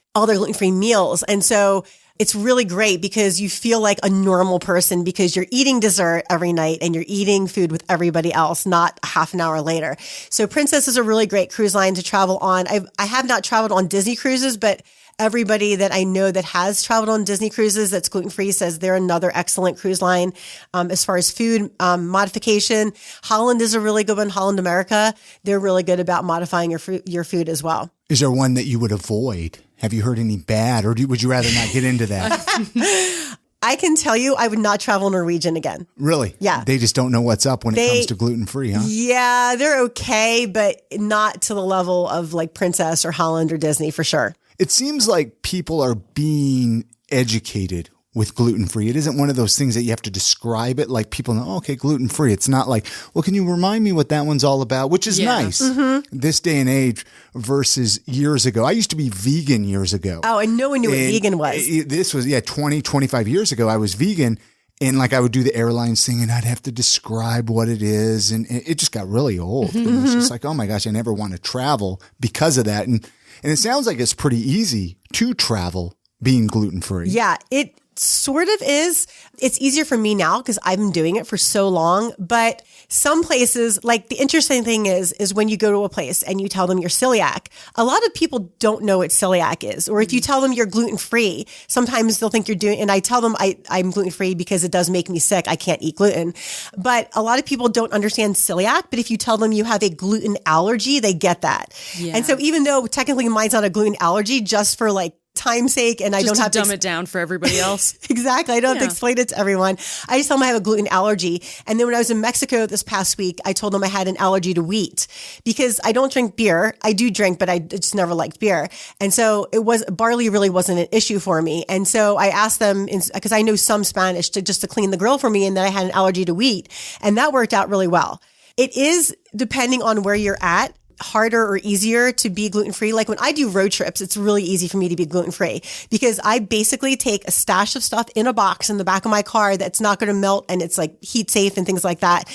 meals. And so it's really great because you feel like a normal person because you're eating dessert every night and you're eating food with everybody else, not half an hour later. So Princess is a really great cruise line to travel on. I have not traveled on Disney cruises, but everybody that I know that has traveled on Disney cruises that's gluten-free says they're another excellent cruise line. As far as food modification, Holland is a really good one. Holland America, they're really good about modifying your food as well. Is there one that you would avoid? Have you heard any bad, or would you rather not get into that? I can tell you I would not travel Norwegian again. Really? Yeah. They just don't know what's up when it comes to gluten-free, huh? Yeah, they're okay, but not to the level of like Princess or Holland or Disney for sure. It seems like people are being educated with gluten-free. It isn't one of those things that you have to describe it like people know, oh, okay, gluten-free. It's not like, well, can you remind me what that one's all about? Which is nice. Mm-hmm. This day and age versus years ago. I used to be vegan years ago. Oh, and no one knew what vegan was. This was, 20, 25 years ago, I was vegan. And like I would do the airlines thing and I'd have to describe what it is. And it just got really old. Mm-hmm. It's just like, oh my gosh, I never want to travel because of that. And it sounds like it's pretty easy to travel being gluten-free. Yeah, it sort of is. It's easier for me now because I've been doing it for so long. But some places, like the interesting thing is when you go to a place and you tell them you're celiac, a lot of people don't know what celiac is. Or if you tell them you're gluten-free, sometimes they'll think you're doing, and I tell them I'm gluten-free because it does make me sick. I can't eat gluten. But a lot of people don't understand celiac. But if you tell them you have a gluten allergy, they get that. Yeah. And so even though technically mine's not a gluten allergy, just for like time's sake, and I don't have to dumb it down for everybody else. Exactly. I don't have to explain it to everyone. I just tell them I have a gluten allergy. And then when I was in Mexico this past week, I told them I had an allergy to wheat because I don't drink beer. I do drink, but I just never liked beer. And so barley really wasn't an issue for me. And so I asked them, because I know some Spanish, to clean the grill for me, and that I had an allergy to wheat. And that worked out really well. It is, depending on where you're at, harder or easier to be gluten-free. Like when I do road trips, it's really easy for me to be gluten-free because I basically take a stash of stuff in a box in the back of my car that's not going to melt and it's like heat safe and things like that.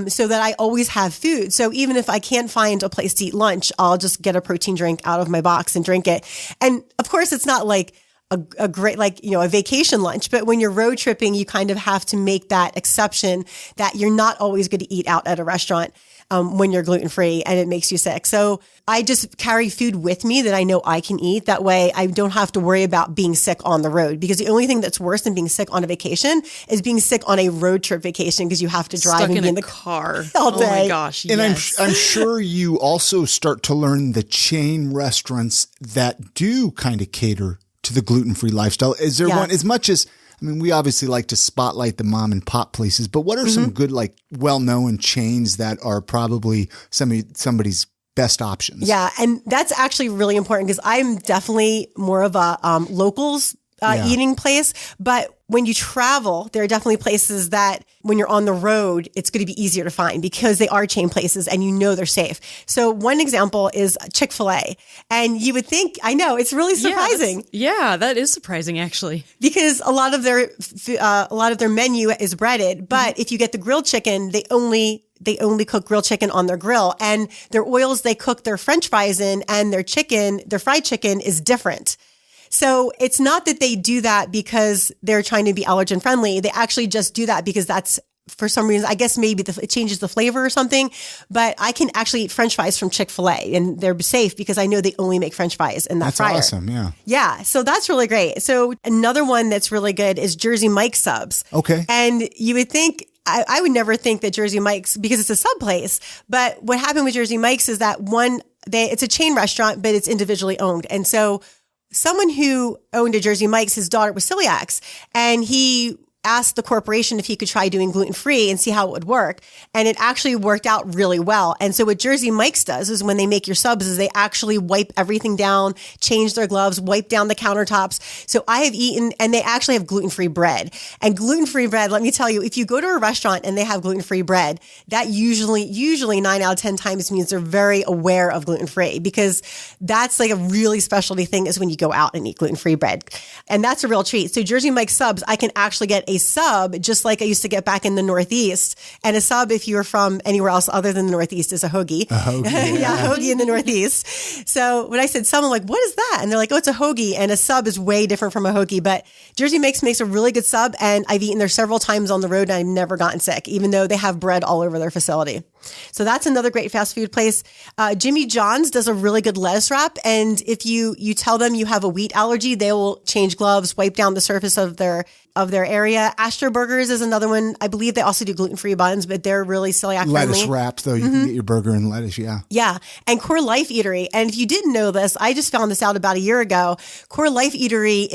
So that I always have food. So even if I can't find a place to eat lunch, I'll just get a protein drink out of my box and drink it. And of course, it's not like a great, a vacation lunch. But when you're road tripping, you kind of have to make that exception that you're not always going to eat out at a restaurant when you're gluten-free and it makes you sick. So I just carry food with me that I know I can eat. That way I don't have to worry about being sick on the road, because the only thing that's worse than being sick on a vacation is being sick on a road trip vacation because you have to drive and be in the car all day. Oh my gosh. And yes. I'm sure you also start to learn the chain restaurants that do kind of cater to the gluten-free lifestyle. Is there one, as much as, I mean, we obviously like to spotlight the mom and pop places, but what are some good, like well-known chains that are probably somebody's best options? Yeah. And that's actually really important because I'm definitely more of a locals eating place. But when you travel, there are definitely places that when you're on the road, it's going to be easier to find because they are chain places and you know they're safe. So one example is Chick-fil-A. And you would think, I know, it's really surprising. Yeah, that is surprising actually. Because a lot of their menu is breaded, but if you get the grilled chicken, they only cook grilled chicken on their grill, and their oils they cook their French fries in, and their fried chicken is different. So it's not that they do that because they're trying to be allergen friendly. They actually just do that because that's, for some reason, I guess maybe it changes the flavor or something. But I can actually eat French fries from Chick-fil-A and they're safe because I know they only make French fries in that fryer. That's awesome. Yeah. Yeah. So that's really great. So another one that's really good is Jersey Mike's subs. Okay. And you would think, I would never think that Jersey Mike's, because it's a sub place, but what happened with Jersey Mike's is that it's a chain restaurant, but it's individually owned. And so someone who owned a Jersey Mike's, his daughter was celiac, and he asked the corporation if he could try doing gluten-free and see how it would work. And it actually worked out really well. And so what Jersey Mike's does is when they make your subs is they actually wipe everything down, change their gloves, wipe down the countertops. So I have eaten, and they actually have gluten-free bread. And gluten-free bread, let me tell you, if you go to a restaurant and they have gluten-free bread, that usually 9 out of 10 times means they're very aware of gluten-free, because that's like a really specialty thing is when you go out and eat gluten-free bread. And that's a real treat. So Jersey Mike's subs, I can actually get a sub, just like I used to get back in the Northeast. And a sub, if you're from anywhere else other than the Northeast, is a hoagie. A hoagie. Yeah, hoagie in the Northeast. So when I said sub, I'm like, what is that? And they're like, oh, it's a hoagie. And a sub is way different from a hoagie. But Jersey Mike's makes a really good sub. And I've eaten there several times on the road and I've never gotten sick, even though they have bread all over their facility. So that's another great fast food place. Jimmy John's does a really good lettuce wrap. And if you tell them you have a wheat allergy, they will change gloves, wipe down the surface of their area. Astro Burgers is another one. I believe they also do gluten-free buns, but they're really celiac friendly. Lettuce wraps, though. You can get your burger and lettuce, yeah. Yeah. And Core Life Eatery. And if you didn't know this, I just found this out about a year ago. Core Life Eatery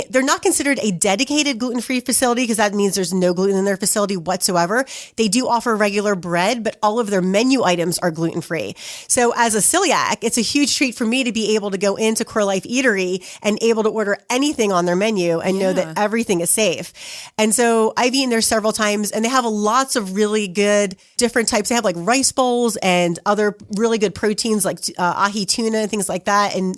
they're not considered a dedicated gluten-free facility because that means there's no gluten in their facility whatsoever. They do offer regular bread, but all of their menu items are gluten-free. So as a celiac, it's a huge treat for me to be able to go into Core Life Eatery and able to order anything on their menu and know that everything is safe. And so I've eaten there several times and they have lots of really good different types. They have like rice bowls and other really good proteins like ahi tuna and things like that. And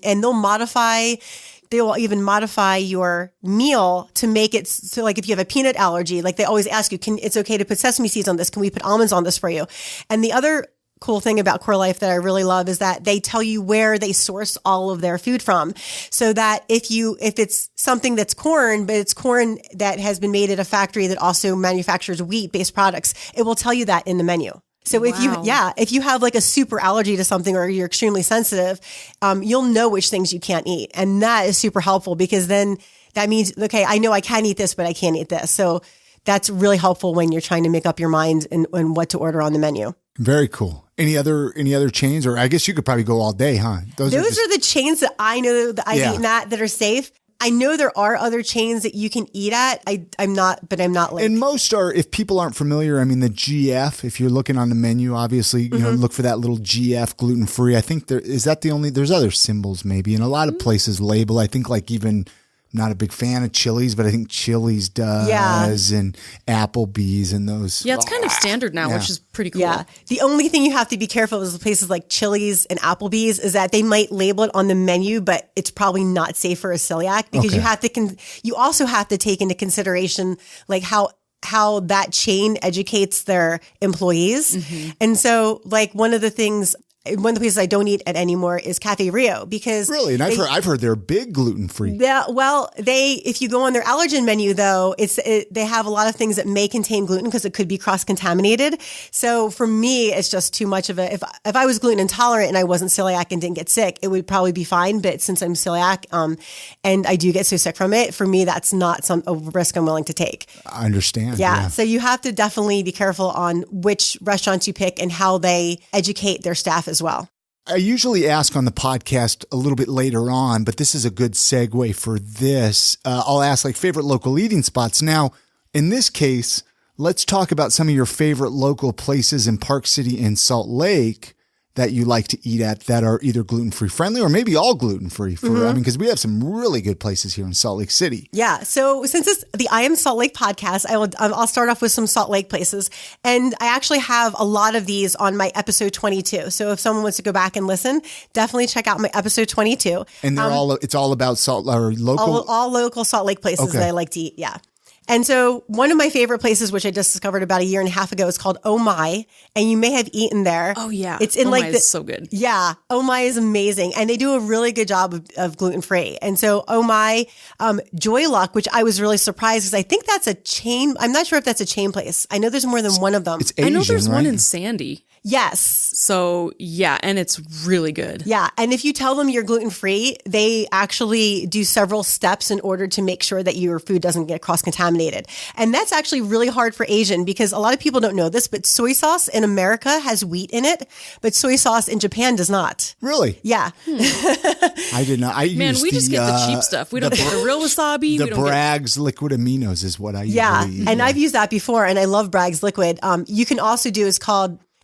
they will even modify your meal to make it so like if you have a peanut allergy, like they always ask you, it's okay to put sesame seeds on this? Can we put almonds on this for you? And the other cool thing about Core Life that I really love is that they tell you where they source all of their food from. So that if it's something that's corn, but it's corn that has been made at a factory that also manufactures wheat-based products, it will tell you that in the menu. So if you have like a super allergy to something or you're extremely sensitive, you'll know which things you can't eat. And that is super helpful because then that means, okay, I know I can eat this, but I can't eat this. So that's really helpful when you're trying to make up your mind and what to order on the menu. Very cool. Any other chains? Or I guess you could probably go all day, huh? Those are the chains that I know that I've eaten at that are safe. I know there are other chains that you can eat at. I'm not like. And most are, if people aren't familiar, I mean, the GF, if you're looking on the menu, obviously, you know, look for that little GF gluten-free. I think there's other symbols maybe. And a lot of places label, I think like even, not a big fan of Chili's, but I think Chili's does and Applebee's and those. Yeah, it's kind of standard now, which is pretty cool. Yeah. The only thing you have to be careful of is places like Chili's and Applebee's is that they might label it on the menu, but it's probably not safe for a celiac because you also have to take into consideration like how that chain educates their employees. Mm-hmm. And so like one of the places I don't eat at anymore is Cafe Rio because really, and I've heard they're big gluten free. Yeah, well, if you go on their allergen menu though, they have a lot of things that may contain gluten because it could be cross contaminated. So for me, it's just too much of a. If I was gluten intolerant and I wasn't celiac and didn't get sick, it would probably be fine. But since I'm celiac, and I do get so sick from it, for me that's not a risk I'm willing to take. I understand. Yeah, so you have to definitely be careful on which restaurants you pick and how they educate their staff as well. I usually ask on the podcast a little bit later on, but this is a good segue for this. I'll ask like favorite local eating spots. Now, in this case, let's talk about some of your favorite local places in Park City and Salt Lake that you like to eat at that are either gluten-free friendly or maybe all gluten-free because we have some really good places here in Salt Lake City. Yeah. So since it's the I Am Salt Lake podcast, I'll start off with some Salt Lake places. And I actually have a lot of these on my episode 22. So if someone wants to go back and listen, definitely check out my episode 22. And they're it's all about local? All local Salt Lake places that I like to eat. Yeah. And so one of my favorite places, which I just discovered about a year and a half ago, is called Oh My. And you may have eaten there. Oh, yeah. It's in is so good. Yeah. Oh My is amazing. And they do a really good job of gluten-free. And so Oh My, Joy Luck, which I was really surprised because I think that's a chain. I'm not sure if that's a chain place. I know there's more than one of them. It's Asian, I know there's right? one in Sandy. Yes. So yeah, and it's really good. Yeah. And if you tell them you're gluten-free, they actually do several steps in order to make sure that your food doesn't get cross-contaminated. And that's actually really hard for Asian because a lot of people don't know this, but soy sauce in America has wheat in it, but soy sauce in Japan does not. Really? Yeah. I did not. We just get the cheap stuff. We don't get the real wasabi. The Bragg's liquid aminos is what I usually eat. And I've used that before and I love Bragg's liquid. You can also do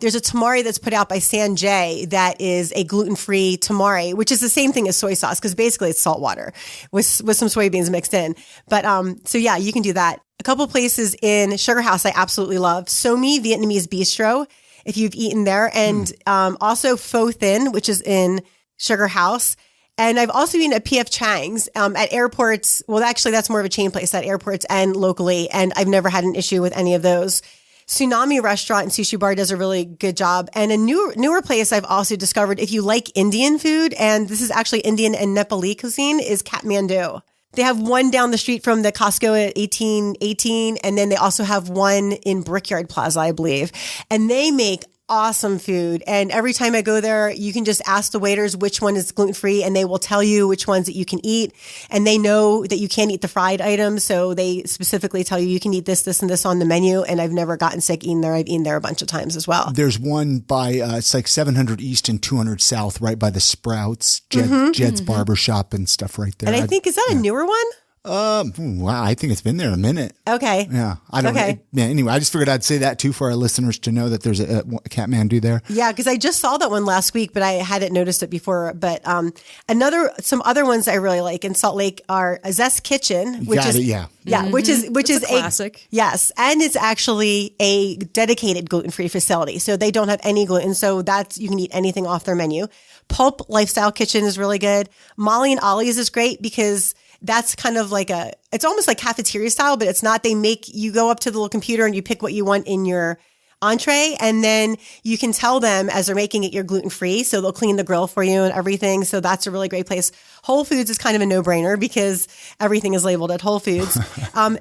there's a tamari that's put out by Sanjay that is a gluten-free tamari, which is the same thing as soy sauce because basically it's salt water with some soybeans mixed in. But so yeah, you can do that. A couple places in Sugar House I absolutely love. Somi Vietnamese Bistro, if you've eaten there, and also Pho Thin, which is in Sugar House. And I've also been at PF Chang's at airports. Well, actually, that's more of a chain place at airports and locally. And I've never had an issue with any of those. Tsunami Restaurant and Sushi Bar does a really good job. And a newer place I've also discovered, if you like Indian food, and this is actually Indian and Nepali cuisine, is Kathmandu. They have one down the street from the Costco at 1818, and then they also have one in Brickyard Plaza, I believe. And they make awesome food. And every time I go there, you can just ask the waiters which one is gluten-free, and they will tell you which ones that you can eat. And they know that you can't eat the fried items, so they specifically tell you can eat this, this, and this on the menu. And I've never gotten sick eating there. I've eaten there a bunch of times as well. There's one by, it's like 700 East and 200 South, right by the Sprouts, Jed's Barbershop and stuff right there. And I think, is that a newer one? Wow, I think it's been there a minute. Okay. Yeah, I don't know. Yeah, anyway, I just figured I'd say that too for our listeners to know that there's a Kathmandu there. Yeah, because I just saw that one last week, but I hadn't noticed it before. But some other ones I really like in Salt Lake are Zest Kitchen, which is which is a classic. Yes, and it's actually a dedicated gluten-free facility, so they don't have any gluten. So you can eat anything off their menu. Pulp Lifestyle Kitchen is really good. Molly and Ollie's is great because that's kind of like it's almost like cafeteria style, but it's not. You go up to the little computer and you pick what you want in your entree, and then you can tell them as they're making it, you're gluten-free. So they'll clean the grill for you and everything. So that's a really great place. Whole Foods is kind of a no-brainer because everything is labeled at Whole Foods.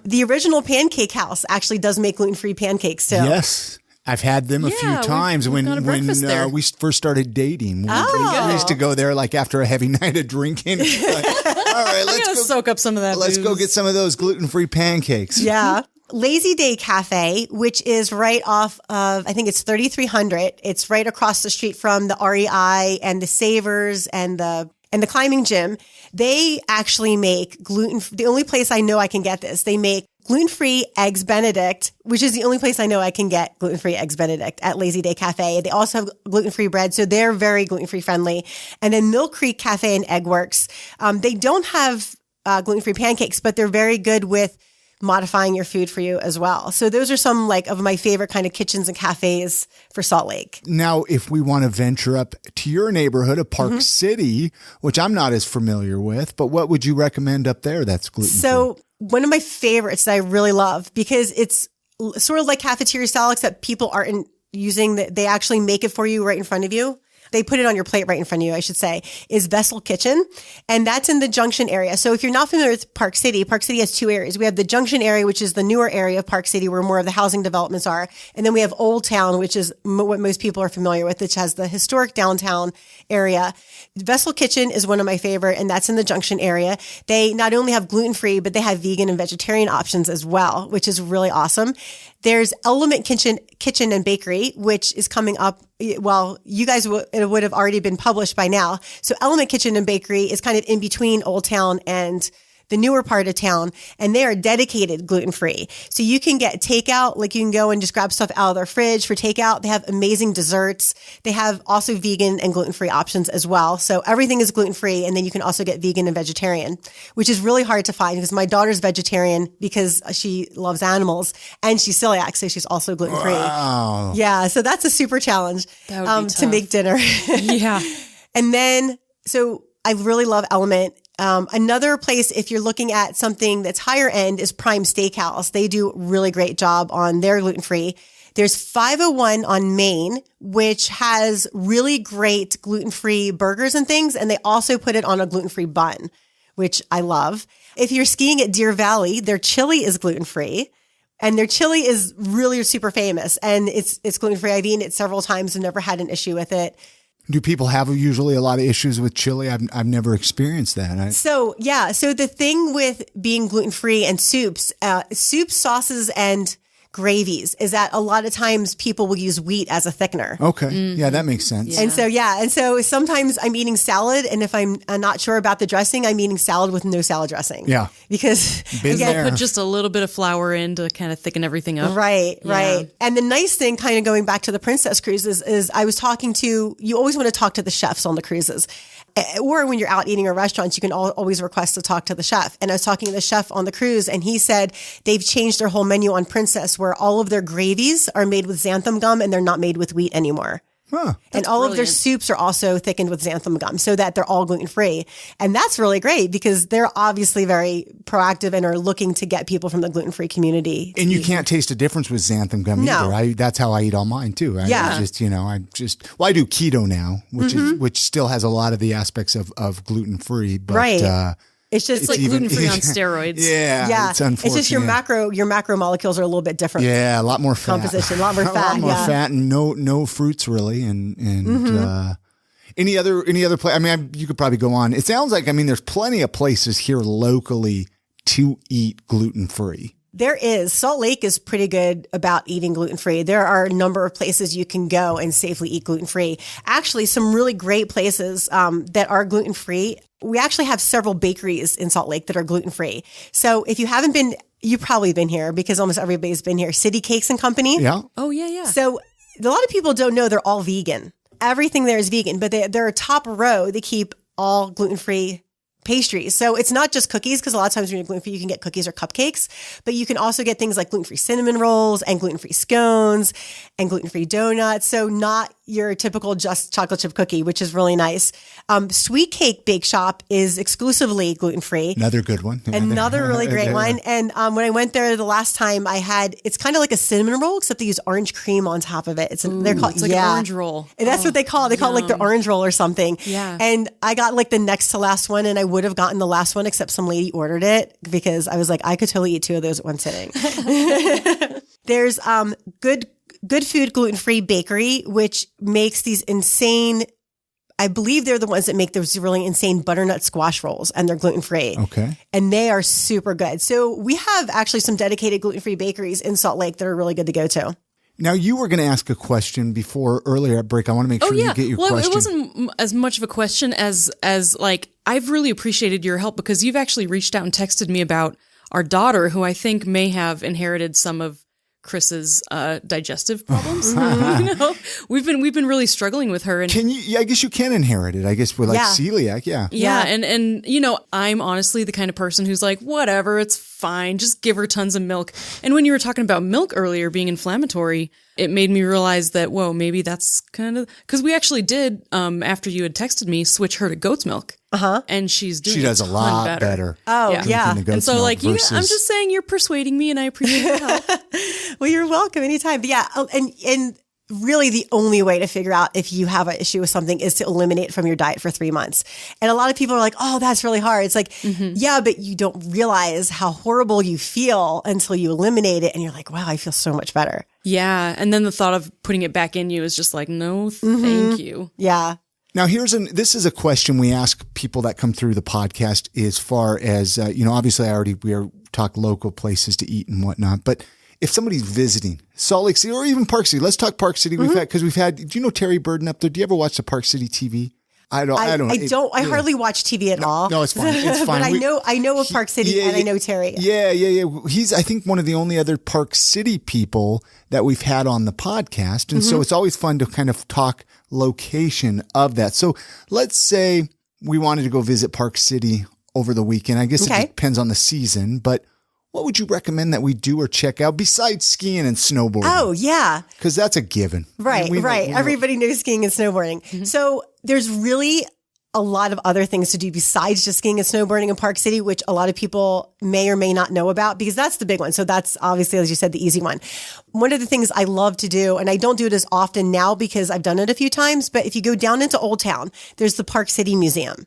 The Original Pancake House actually does make gluten-free pancakes too. Yes. I've had them a few times when we first started dating. We used to go there like after a heavy night of drinking. Like, all right, let's go soak up some of that. Let's go get some of those gluten-free pancakes. Yeah. Lazy Day Cafe, which is right off of, I think it's 3300. It's right across the street from the REI and the Savers and the climbing gym. They actually make the only place I know I can get this, they make gluten-free Eggs Benedict, which is the only place I know I can get gluten-free Eggs Benedict at Lazy Day Cafe. They also have gluten-free bread, so they're very gluten-free friendly. And then Mill Creek Cafe and Egg Works. They don't have gluten-free pancakes, but they're very good with modifying your food for you as well. So those are some of my favorite kind of kitchens and cafes for Salt Lake. Now, if we want to venture up to your neighborhood of Park City, which I'm not as familiar with, but what would you recommend up there that's gluten-free? So one of my favorites that I really love, because it's sort of like cafeteria style, except people aren't using they actually make it for you right in front of you. They put it on your plate right in front of you, I should say, is Vessel Kitchen. And that's in the Junction area. So if you're not familiar with Park City has two areas. We have the Junction area, which is the newer area of Park City where more of the housing developments are. And then we have Old Town, which is what most people are familiar with, which has the historic downtown area. Vessel Kitchen is one of my favorite, and that's in the Junction area. They not only have gluten-free, but they have vegan and vegetarian options as well, which is really awesome. There's Element Kitchen and Bakery, which is coming up. Well, you guys it would have already been published by now. So Element Kitchen and Bakery is kind of in between Old Town and the newer part of town, and they are dedicated gluten-free. So you can get takeout, like you can go and just grab stuff out of their fridge for takeout. They have amazing desserts. They have also vegan and gluten-free options as well. So everything is gluten-free, and then you can also get vegan and vegetarian, which is really hard to find because my daughter's vegetarian because she loves animals, and she's celiac, so she's also gluten-free. Wow. Yeah, so that's a super challenge to make dinner. Yeah. And then, so I really love Element. Another place, if you're looking at something that's higher end, is Prime Steakhouse. They do a really great job on their gluten-free. There's 501 on Main, which has really great gluten-free burgers and things. And they also put it on a gluten-free bun, which I love. If you're skiing at Deer Valley, their chili is gluten-free. And their chili is really super famous. And it's gluten-free. I've eaten it several times and never had an issue with it. Do people have usually a lot of issues with chili? I've never experienced that. So the thing with being gluten-free and soups, sauces, and gravies is that a lot of times people will use wheat as a thickener. Okay. Mm-hmm. Yeah, that makes sense. Yeah. And so sometimes I'm eating salad, and if I'm not sure about the dressing, I'm eating salad with no salad dressing. Yeah. Because put just a little bit of flour in to kind of thicken everything up. Right. And the nice thing, kind of going back to the Princess cruises, is I was talking to, you always want to talk to the chefs on the cruises. Or when you're out eating in restaurants, you can always request to talk to the chef. And I was talking to the chef on the cruise, and he said they've changed their whole menu on Princess, where all of their gravies are made with xanthan gum and they're not made with wheat anymore. And all of their brilliant. soups are also thickened with xanthan gum so that they're all gluten-free. And that's really great because they're obviously very proactive and are looking to get people from the gluten-free community. And you can't taste a difference with xanthan gum No. either. That's how I eat all mine too. Yeah. I do keto now, which still has a lot of the aspects of gluten-free, but Right. It's just It's like gluten-free on steroids. yeah, it's unfortunate. It's just your macro molecules are a little bit different. Yeah, a lot more fat. Composition, a lot more fat. a lot more yeah. fat and no fruits really. And any other place? I mean, you could probably go on. It sounds like, there's plenty of places here locally to eat gluten-free. There is. Salt Lake is pretty good about eating gluten-free. There are a number of places you can go and safely eat gluten-free. Actually, some really great places that are gluten-free. We actually have several bakeries in Salt Lake that are gluten-free. So if you haven't been, you've probably been here because almost everybody's been here. City Cakes and Company. Yeah. Oh, yeah. So a lot of people don't know they're all vegan. Everything there is vegan, but they're a top row. They keep all gluten-free pastries. So it's not just cookies, because a lot of times when you're gluten-free, you can get cookies or cupcakes, but you can also get things like gluten-free cinnamon rolls and gluten-free scones and gluten-free donuts. So not your typical just chocolate chip cookie, which is really nice. Sweet Cake Bake Shop is exclusively gluten-free. Another good one. Another really great one. And when I went there the last time, it's kind of like a cinnamon roll, except they use orange cream on top of it. They're called It's like an orange roll. And that's what they call it. They call it like the orange roll or something. Yeah. And I got like the next to last one, and I would have gotten the last one, except some lady ordered it because I was like, I could totally eat two of those at one sitting. There's Good Food Gluten-Free Bakery, which makes these insane, I believe they're the ones that make those really insane butternut squash rolls, and they're gluten-free. Okay. And they are super good. So we have actually some dedicated gluten-free bakeries in Salt Lake that are really good to go to. Now, you were going to ask a question before earlier at break. I want to make sure you get your question. It wasn't as much of a question as like, I've really appreciated your help because you've actually reached out and texted me about our daughter, who I think may have inherited some of Chris's digestive problems. We've been really struggling with her. And Can you? Yeah, I guess you can inherit it. I guess with celiac. Yeah. Yeah. And I'm honestly the kind of person who's like, whatever, it's fine. Just give her tons of milk. And when you were talking about milk earlier being inflammatory, it made me realize that, whoa, maybe that's kind of, because we actually did, after you had texted me, switch her to goat's milk. And she does a lot better. Oh, yeah. And so I'm just saying you're persuading me, and I appreciate your help. Well, you're welcome anytime. But yeah. And really the only way to figure out if you have an issue with something is to eliminate it from your diet for 3 months. And a lot of people are like, oh, that's really hard. It's like, yeah, but you don't realize how horrible you feel until you eliminate it. And you're like, wow, I feel so much better. Yeah. And then the thought of putting it back in you is just like, no, thank you. Yeah. Now, this is a question we ask people that come through the podcast as far as, obviously we talk local places to eat and whatnot, but if somebody's visiting Salt Lake City or even Park City, let's talk Park City. Do you know Terry Burden up there? Do you ever watch the Park City TV? I don't. I hardly watch TV at all. No, it's fine. It's fine. But I know of Park City and I know Terry. Yeah. He's, I think, one of the only other Park City people that we've had on the podcast. And so it's always fun to kind of talk location of that. So let's say we wanted to go visit Park City over the weekend. I guess it depends on the season, but what would you recommend that we do or check out besides skiing and snowboarding? Oh, yeah. Because that's a given. Right. Everybody knows skiing and snowboarding. So there's really a lot of other things to do besides just skiing and snowboarding in Park City, which a lot of people may or may not know about, because that's the big one. So that's obviously, as you said, the easy one. One of the things I love to do, and I don't do it as often now because I've done it a few times, but if you go down into Old Town, there's the Park City Museum.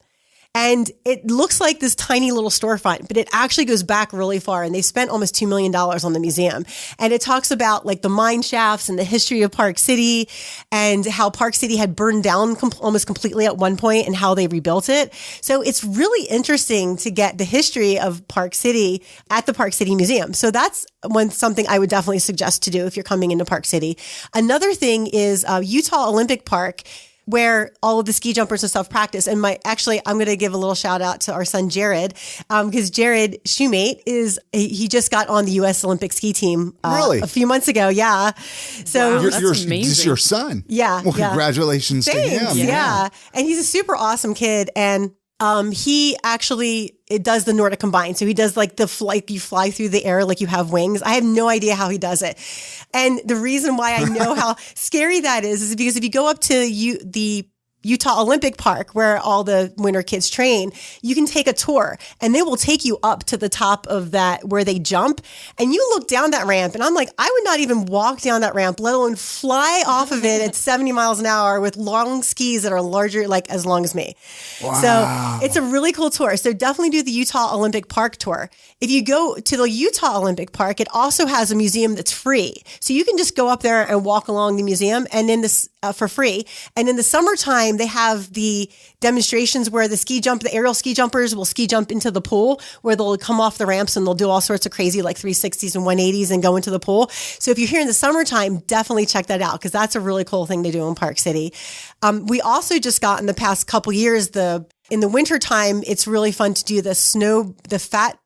And it looks like this tiny little storefront, but it actually goes back really far. And they spent almost $2 million on the museum. And it talks about like the mine shafts and the history of Park City and how Park City had burned down almost completely at one point and how they rebuilt it. So it's really interesting to get the history of Park City at the Park City Museum. So that's something I would definitely suggest to do if you're coming into Park City. Another thing is Utah Olympic Park, where all of the ski jumpers and stuff practice. And I'm going to give a little shout out to our son, Jared, because Jared Shoemate he just got on the U.S. Olympic ski team a few months ago. Yeah. So wow, that's amazing. This is your son. Yeah. Well, congratulations to him. Yeah. And he's a super awesome kid. And It does the Nordic Combine. So he does like you fly through the air like you have wings. I have no idea how he does it. And the reason why I know how scary that is because if you go up to the Utah Olympic Park, where all the winter kids train, you can take a tour and they will take you up to the top of that where they jump. And you look down that ramp and I'm like, I would not even walk down that ramp, let alone fly off of it at 70 miles an hour with long skis that are larger, like as long as me. Wow. So it's a really cool tour. So definitely do the Utah Olympic Park tour. If you go to the Utah Olympic Park, it also has a museum that's free. So you can just go up there and walk along the museum and in this for free. And in the summertime, they have the demonstrations where the aerial ski jumpers will ski jump into the pool where they'll come off the ramps and they'll do all sorts of crazy like 360s and 180s and go into the pool. So if you're here in the summertime, definitely check that out because that's a really cool thing to do in Park City. We also just got in the past couple years, in the wintertime, it's really fun to do the fat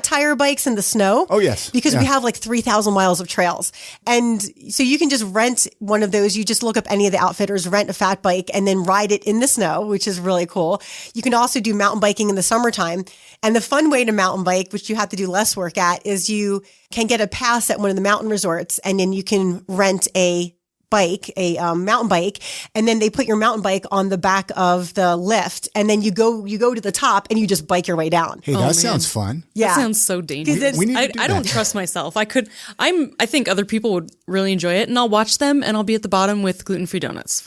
tire bikes in the snow. Oh, yes. Because we have like 3,000 miles of trails. And so you can just rent one of those. You just look up any of the outfitters, rent a fat bike, and then ride it in the snow, which is really cool. You can also do mountain biking in the summertime. And the fun way to mountain bike, which you have to do less work at, is you can get a pass at one of the mountain resorts, and then you can rent a mountain bike, and then they put your mountain bike on the back of the lift, and then you go to the top and you just bike your way down. Hey, that sounds fun. Yeah. That sounds so dangerous. We need to do I don't trust myself. I think other people would really enjoy it, and I'll watch them and I'll be at the bottom with gluten-free donuts.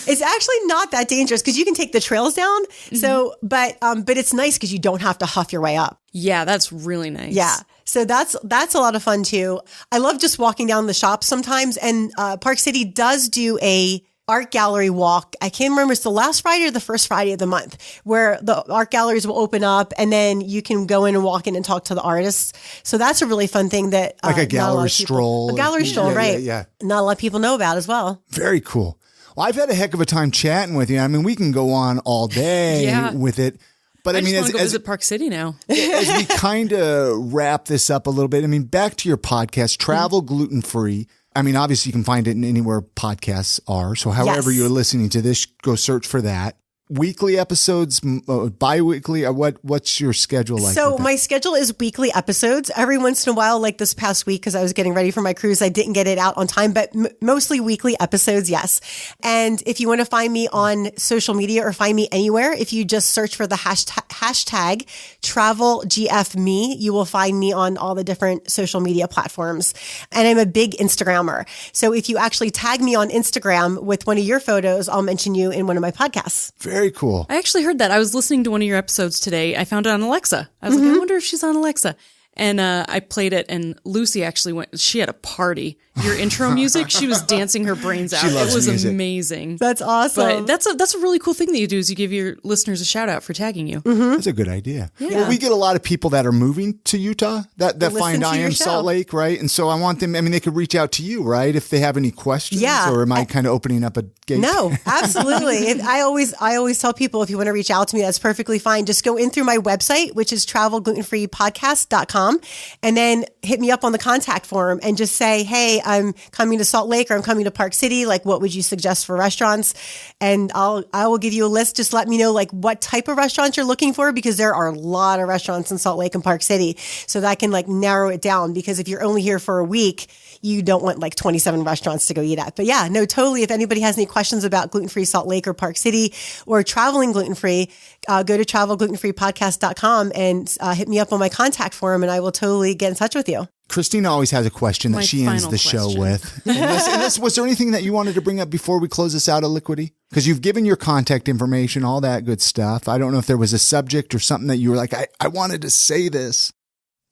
It's actually not that dangerous because you can take the trails down. Mm-hmm. So, but it's nice because you don't have to huff your way up. Yeah, that's really nice. Yeah. So that's a lot of fun too. I love just walking down the shops sometimes. And Park City does do a art gallery walk. I can't remember if it's the last Friday or the first Friday of the month where the art galleries will open up and then you can go in and walk in and talk to the artists. So that's a really fun thing that like a gallery stroll. A gallery stroll, right. Yeah. Not a lot of people know about as well. Very cool. Well, I've had a heck of a time chatting with you. I mean, we can go on all day with it. But I mean, just want to go visit Park City now. As we kind of wrap this up a little bit, I mean, back to your podcast, Travel Gluten Free. I mean, obviously you can find it in anywhere podcasts are. So however you're listening to this, go search for that. Weekly episodes, bi-weekly, what's your schedule like? So my schedule is weekly episodes. Every once in a while, like this past week, because I was getting ready for my cruise, I didn't get it out on time, but mostly weekly episodes, yes. And if you want to find me on social media or find me anywhere, if you just search for the hashtag TravelGFme, you will find me on all the different social media platforms. And I'm a big Instagrammer. So if you actually tag me on Instagram with one of your photos, I'll mention you in one of my podcasts. Very cool. I actually heard that. I was listening to one of your episodes today. I found it on Alexa. I was like, I wonder if she's on Alexa. And I played it, and Lucy actually went, she had a party. Your intro music, she was dancing her brains out. She loves it was music. Amazing. That's awesome. But that's a really cool thing that you do is you give your listeners a shout out for tagging you. Mm-hmm. That's a good idea. Yeah. Well, we get a lot of people that are moving to Utah that find I Am Salt Lake, right? And so I want them, I mean, they could reach out to you, right? If they have any questions, or am I kind of opening up a gate? No, absolutely. I always tell people if you want to reach out to me, that's perfectly fine. Just go in through my website, which is travelglutenfreepodcast.com, and then hit me up on the contact form and just say, hey, I'm coming to Salt Lake or I'm coming to Park City. Like, what would you suggest for restaurants? And I will give you a list. Just let me know like what type of restaurants you're looking for, because there are a lot of restaurants in Salt Lake and Park City. So that can like narrow it down, because if you're only here for a week, you don't want like 27 restaurants to go eat at. But yeah, no, totally. If anybody has any questions about gluten-free Salt Lake or Park City or traveling gluten-free, go to travelglutenfreepodcast.com and hit me up on my contact form, and I will totally get in touch with you. Christina always has a question that she ends the show with. Was there anything that you wanted to bring up before we close this out, Elikqitie? Because you've given your contact information, all that good stuff. I don't know if there was a subject or something that you were like, I wanted to say this.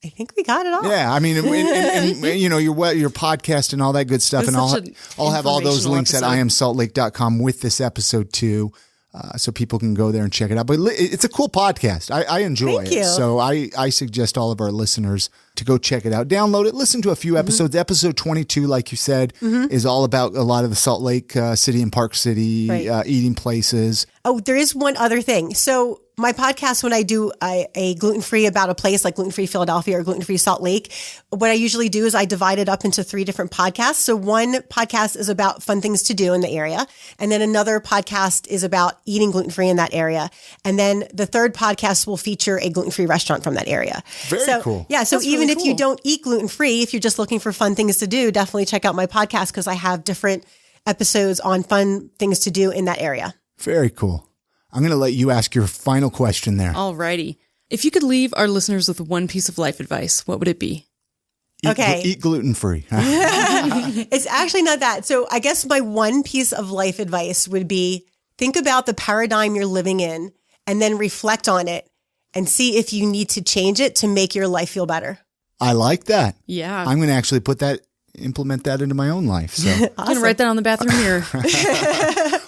I think we got it all. Yeah, I mean, and you know, your podcast and all that good stuff, and I'll have all those links at iamsaltlake.com with this episode too, so people can go there and check it out. But it's a cool podcast. I enjoy it. You. So I suggest all of our listeners to go check it out, download it, listen to a few episodes. Episode 22, like you said, is all about a lot of the Salt Lake City and Park City eating places. Oh, there is one other thing. So my podcast, when I do a gluten-free about a place like gluten-free Philadelphia or gluten-free Salt Lake, what I usually do is I divide it up into 3 different podcasts. So one podcast is about fun things to do in the area. And then another podcast is about eating gluten-free in that area. And then the third podcast will feature a gluten-free restaurant from that area. Very cool. Yeah. So That's even really if you cool. don't eat gluten-free, if you're just looking for fun things to do, definitely check out my podcast because I have different episodes on fun things to do in that area. Very cool. I'm going to let you ask your final question there. Alrighty. If you could leave our listeners with one piece of life advice, what would it be? Eat gluten-free. It's actually not that. So I guess my one piece of life advice would be think about the paradigm you're living in and then reflect on it and see if you need to change it to make your life feel better. I like that. Yeah. I'm going to actually implement that into my own life. So, I'm going to write that on the bathroom mirror.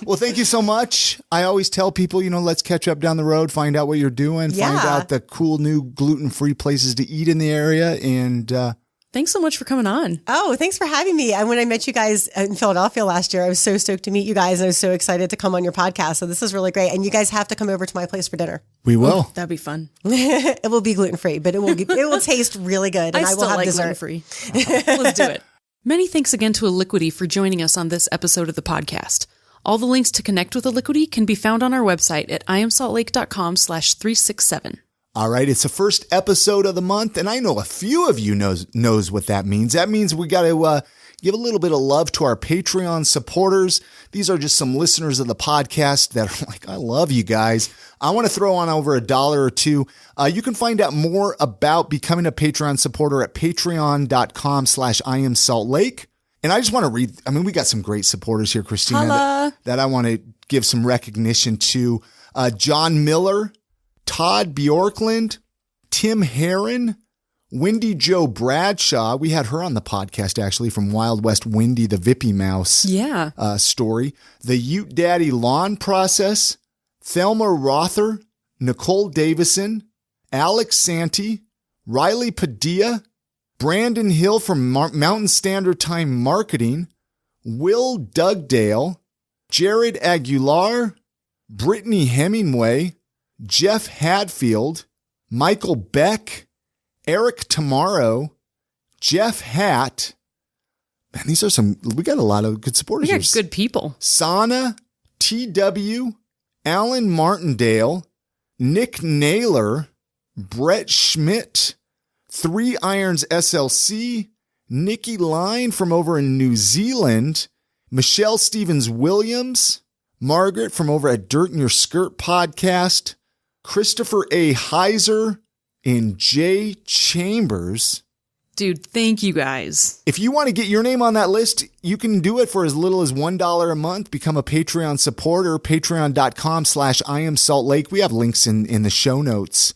well, thank you so much. I always tell people, let's catch up down the road, find out what you're doing, find out the cool new gluten-free places to eat in the area. And, Thanks so much for coming on. Oh, thanks for having me. And when I met you guys in Philadelphia last year, I was so stoked to meet you guys. I was so excited to come on your podcast. So this is really great. And you guys have to come over to my place for dinner. we will. That'd be fun. It will be gluten-free, but it will taste really good. And I will still have like dessert. gluten-free. Let's do it. Many thanks again to Elikqitie for joining us on this episode of the podcast. All the links to connect with Elikqitie can be found on our website at iamsaltlake.com/367. All right. It's the first episode of the month, and I know a few of you knows what that means. That means we got to give a little bit of love to our Patreon supporters. These are just some listeners of the podcast that are like, I love you guys. I want to throw on over $1 or $2. You can find out more about becoming a Patreon supporter at patreon.com/iamsaltlake. And I just want to read, we got some great supporters here, Christina, that I want to give some recognition to. John Miller, Todd Bjorkland, Tim Heron, Wendy Jo Bradshaw. We had her on the podcast, actually, from Wild West Wendy, the Vippy Mouse story. The Ute Daddy Lawn Process, Thelma Rother, Nicole Davison, Alex Santee, Riley Padilla, Brandon Hill from Mountain Standard Time Marketing, Will Dugdale, Jared Aguilar, Brittany Hemingway, Jeff Hadfield, Michael Beck, Eric Tomorrow, Jeff Hatt. Man, we got a lot of good supporters. We got good people. Sana, TW, Alan Martindale, Nick Naylor, Brett Schmidt, 3 Irons SLC, Nikki Line from over in New Zealand, Michelle Stevens Williams, Margaret from over at Dirt in Your Skirt podcast, Christopher A. Heiser, and Jay Chambers. Dude, thank you guys. If you want to get your name on that list, you can do it for as little as $1 a month. Become a Patreon supporter, patreon.com/iamsaltlake. We have links in the show notes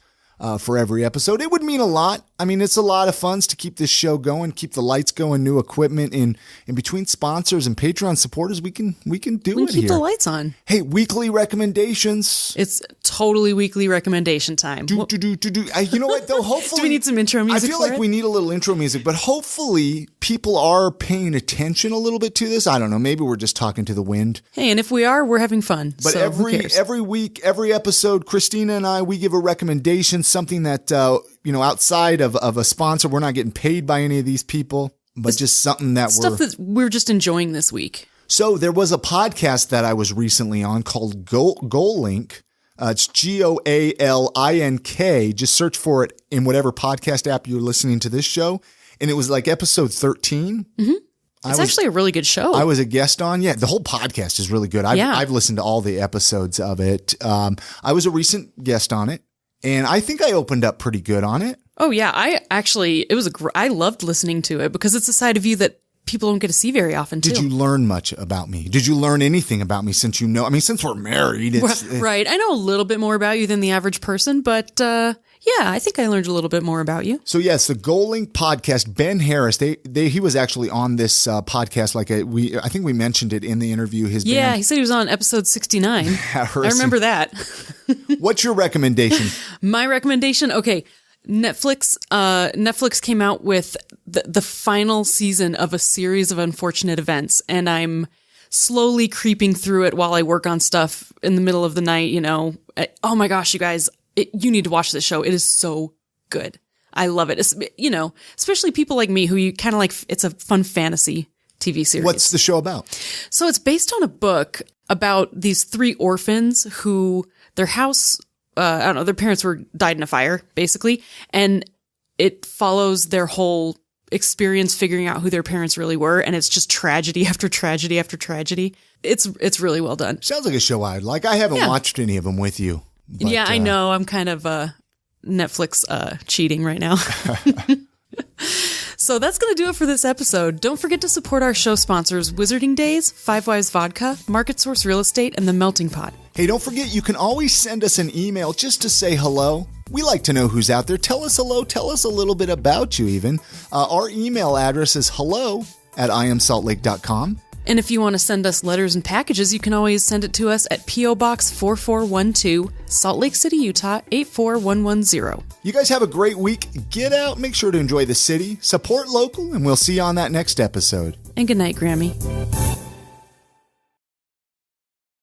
for every episode. It would mean a lot. It's a lot of funds to keep this show going, keep the lights going, new equipment. In between sponsors and Patreon supporters, we can do it keep here. the lights on. Hey, weekly recommendations. It's totally weekly recommendation time. You know what, though? Hopefully. Do we need some intro music? I feel like we need a little intro music, but hopefully people are paying attention a little bit to this. I don't know. Maybe we're just talking to the wind. Hey, and if we are, we're having fun. But so who cares? every week, every episode, Christina and we give a recommendation, something that, outside of a sponsor, we're not getting paid by any of these people, but just something that that we're just enjoying this week. So there was a podcast that I was recently on called GoalLink. It's GoALINK. Just search for it in whatever podcast app you're listening to this show. And it was like episode 13. Mm-hmm. It's actually a really good show. I was a guest on. Yeah, the whole podcast is really good. I've listened to all the episodes of it. I was a recent guest on it, and I think I opened up pretty good on it. Oh yeah, I loved listening to it because it's a side of you that people don't get to see very often too. Did you learn much about me? Did you learn anything about me since since we're married? Right. I know a little bit more about you than the average person, but yeah, I think I learned a little bit more about you. So yes, the GoalLink podcast, Ben Harris, he was actually on this podcast. I think we mentioned it in the interview. Yeah, he said he was on episode 69. I remember that. What's your recommendation? My recommendation? Okay. Netflix came out with the final season of a series of unfortunate events, and I'm slowly creeping through it while I work on stuff in the middle of the night, Oh my gosh, you guys, you need to watch this show. It is so good. I love it. It's, especially people like me who you kind of like, it's a fun fantasy TV series. What's the show about? So it's based on a book about these 3 orphans who their house, I don't know, their parents died in a fire, basically. And it follows their whole experience figuring out who their parents really were. And it's just tragedy after tragedy after tragedy. It's really well done. Sounds like a show I'd like. I haven't watched any of them with you. But, I know. I'm kind of Netflix cheating right now. So that's going to do it for this episode. Don't forget to support our show sponsors, Wizarding Days, Five Wives Vodka, Market Source Real Estate, and The Melting Pot. Hey, don't forget you can always send us an email just to say hello. We like to know who's out there. Tell us hello. Tell us a little bit about you even. Our email address is hello@iamsaltlake.com. And if you want to send us letters and packages, you can always send it to us at P.O. Box 4412, Salt Lake City, Utah 84110. You guys have a great week. Get out, make sure to enjoy the city, support local, and we'll see you on that next episode. And good night, Grammy.